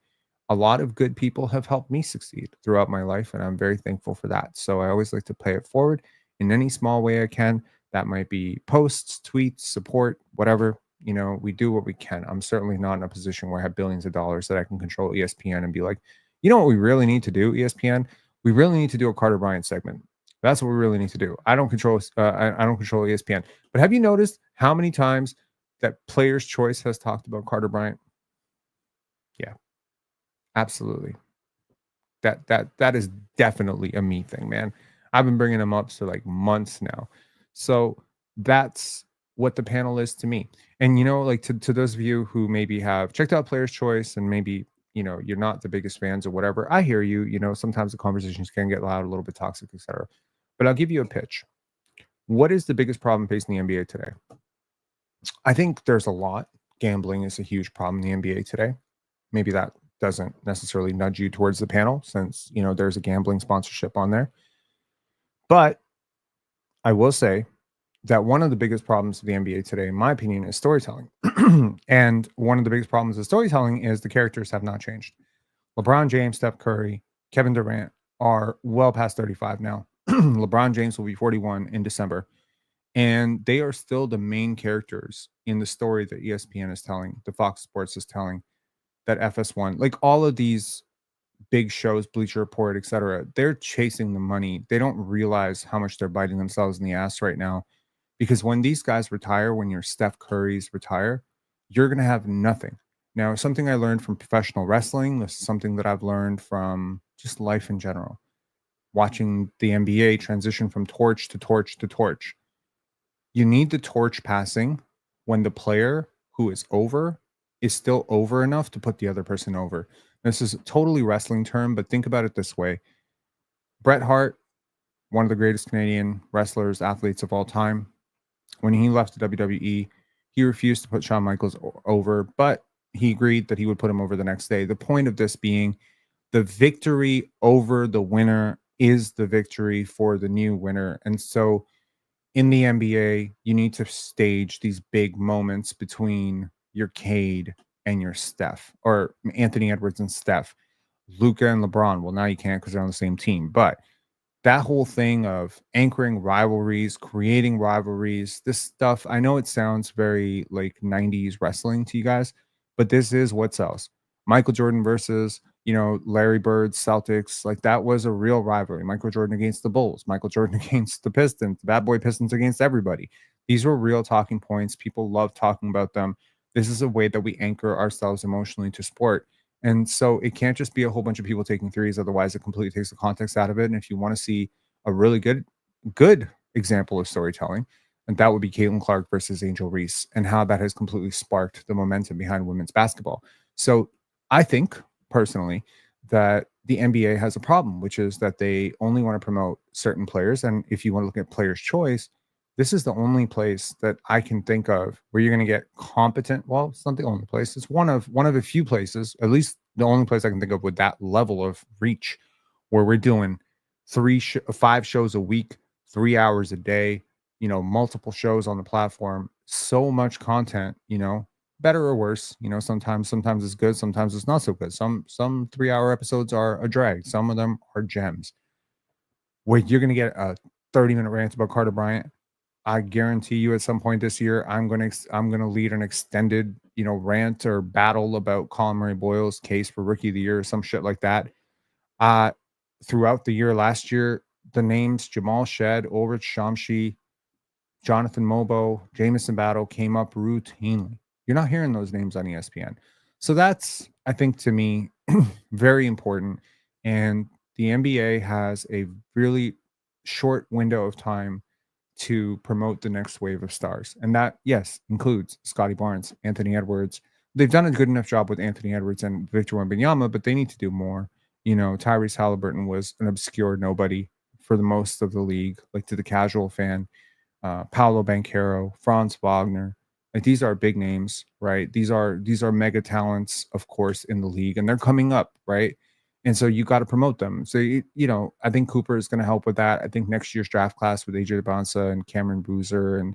a lot of good people have helped me succeed throughout my life, and I'm very thankful for that. So I always like to pay it forward in any small way I can. That might be posts, tweets, support, whatever. We do what we can. I'm certainly not in a position where I have billions of dollars that I can control ESPN and be like, you know what we really need to do, ESPN? We really need to do a Carter Bryant segment. That's what we really need to do. I don't control. I don't control ESPN. But have you noticed how many times that Players' Choice has talked about Carter Bryant? Yeah, absolutely. That is definitely a me thing, man. I've been bringing him up for like months now. So that's what the panel is to me. And like to those of you who maybe have checked out Players' Choice and maybe you're not the biggest fans or whatever, I hear you. Sometimes the conversations can get loud, a little bit toxic, etc. But I'll give you a pitch. What is the biggest problem facing the NBA today? I think there's a lot. Gambling is a huge problem in the NBA today. Maybe that doesn't necessarily nudge you towards the panel, since there's a gambling sponsorship on there. But I will say that one of the biggest problems of the NBA today, in my opinion, is storytelling. And one of the biggest problems of storytelling is the characters have not changed. LeBron James, Steph Curry, Kevin Durant are well past 35 now. LeBron James will be 41 in December. And they are still the main characters in the story that ESPN is telling, the Fox Sports is telling, that FS1, like all of these big shows, Bleacher Report, etc. They're chasing the money. They don't realize how much they're biting themselves in the ass right now, because when these guys retire, when your Steph Currys retire, you're going to have nothing. Now, something I learned from professional wrestling, this is something that I've learned from just life in general, watching the NBA transition from torch to torch to torch. You need the torch passing when the player who is over is still over enough to put the other person over. This is a totally wrestling term, but think about it this way. Bret Hart, one of the greatest Canadian wrestlers, athletes of all time, when he left the WWE, he refused to put Shawn Michaels over, but he agreed that he would put him over the next day. The point of this being, the victory over the winner is the victory for the new winner. And so in the NBA, you need to stage these big moments between your Cade and your Steph, or Anthony Edwards and Steph, Luka and LeBron. Well, now you can't because they're on the same team. But that whole thing of anchoring rivalries, creating rivalries, this stuff, I know it sounds very like 90s wrestling to you guys, but this is what sells. Michael Jordan versus Larry Bird, Celtics, like that was a real rivalry. Michael Jordan against the Bulls, Michael Jordan against the Pistons, the Bad Boy Pistons against everybody. These were real talking points. People love talking about them. This is a way that we anchor ourselves emotionally to sport. And so it can't just be a whole bunch of people taking threes. Otherwise, it completely takes the context out of it. And if you want to see a really good example of storytelling, and that would be Caitlin Clark versus Angel Reese, and how that has completely sparked the momentum behind women's basketball. So I think personally that the NBA has a problem, which is that they only want to promote certain players. And if you want to look at Players' Choice, this is the only place that I can think of where you're going to get competent. Well, it's not the only place. It's one of a few places, at least the only place I can think of with that level of reach, where we're doing 5 shows a week, 3 hours a day, multiple shows on the platform, so much content, better or worse, sometimes it's good, sometimes it's not so good. Some 3-hour episodes are a drag. Some of them are gems. Where you're going to get a 30-minute rant about Carter Bryant, I guarantee you at some point this year, I'm going to lead an extended, rant or battle about Collin Murray-Boyle's case for Rookie of the Year or some shit like that. Throughout the year, last year, the names Jamal Shed, Ulrich Chomche, Jonathan Mogbo, Jamison Battle came up routinely. You're not hearing those names on ESPN. So that's, I think to me, very important. And the NBA has a really short window of time to promote the next wave of stars. And that, yes, includes Scotty Barnes, Anthony Edwards. They've done a good enough job with Anthony Edwards and Victor Wembanyama, but they need to do more. You know, Tyrese Halliburton was an obscure nobody for the most of the league, like to the casual fan. Paolo Banchero, Franz Wagner. Like these are big names, right? These are mega talents, of course, in the league, and they're coming up, right? And so you got to promote them. So you know, I think Cooper is going to help with that. I think next year's draft class with AJ Bonsa and Cameron Boozer and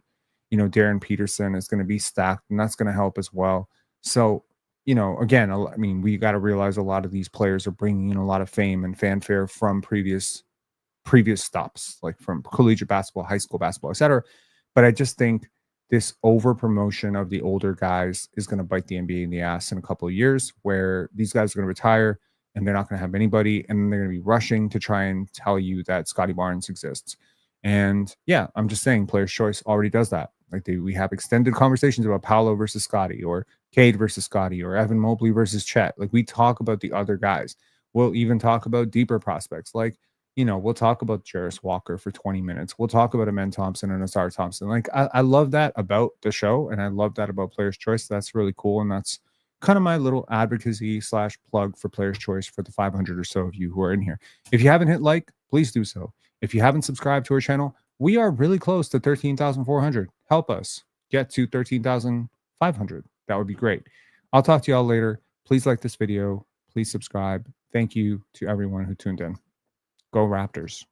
you know Darren Peterson is going to be stacked, and that's going to help as well. So you know, again, I mean, we got to realize a lot of these players are bringing in a lot of fame and fanfare from previous stops, like from collegiate basketball, high school basketball, etc. But I just think this over promotion of the older guys is going to bite the NBA in the ass in a couple of years, where these guys are going to retire and they're not going to have anybody, and they're going to be rushing to try and tell you that Scotty Barnes exists. And yeah, I'm just saying, Player's Choice already does that. Like we have extended conversations about Paolo versus Scotty, or Cade versus Scotty, or Evan Mobley versus Chet. Like we talk about the other guys. We'll even talk about deeper prospects, like you know, we'll talk about Jarris Walker for 20 minutes. We'll talk about Amen Thompson and Asar Thompson. Like, I love that about the show, and I love that about Player's Choice. That's really cool. And that's kind of my little advocacy / plug for Player's Choice for the 500 or so of you who are in here. If you haven't hit like, please do so. If you haven't subscribed to our channel, we are really close to 13,400. Help us get to 13,500. That would be great. I'll talk to y'all later. Please like this video. Please subscribe. Thank you to everyone who tuned in. Go Raptors.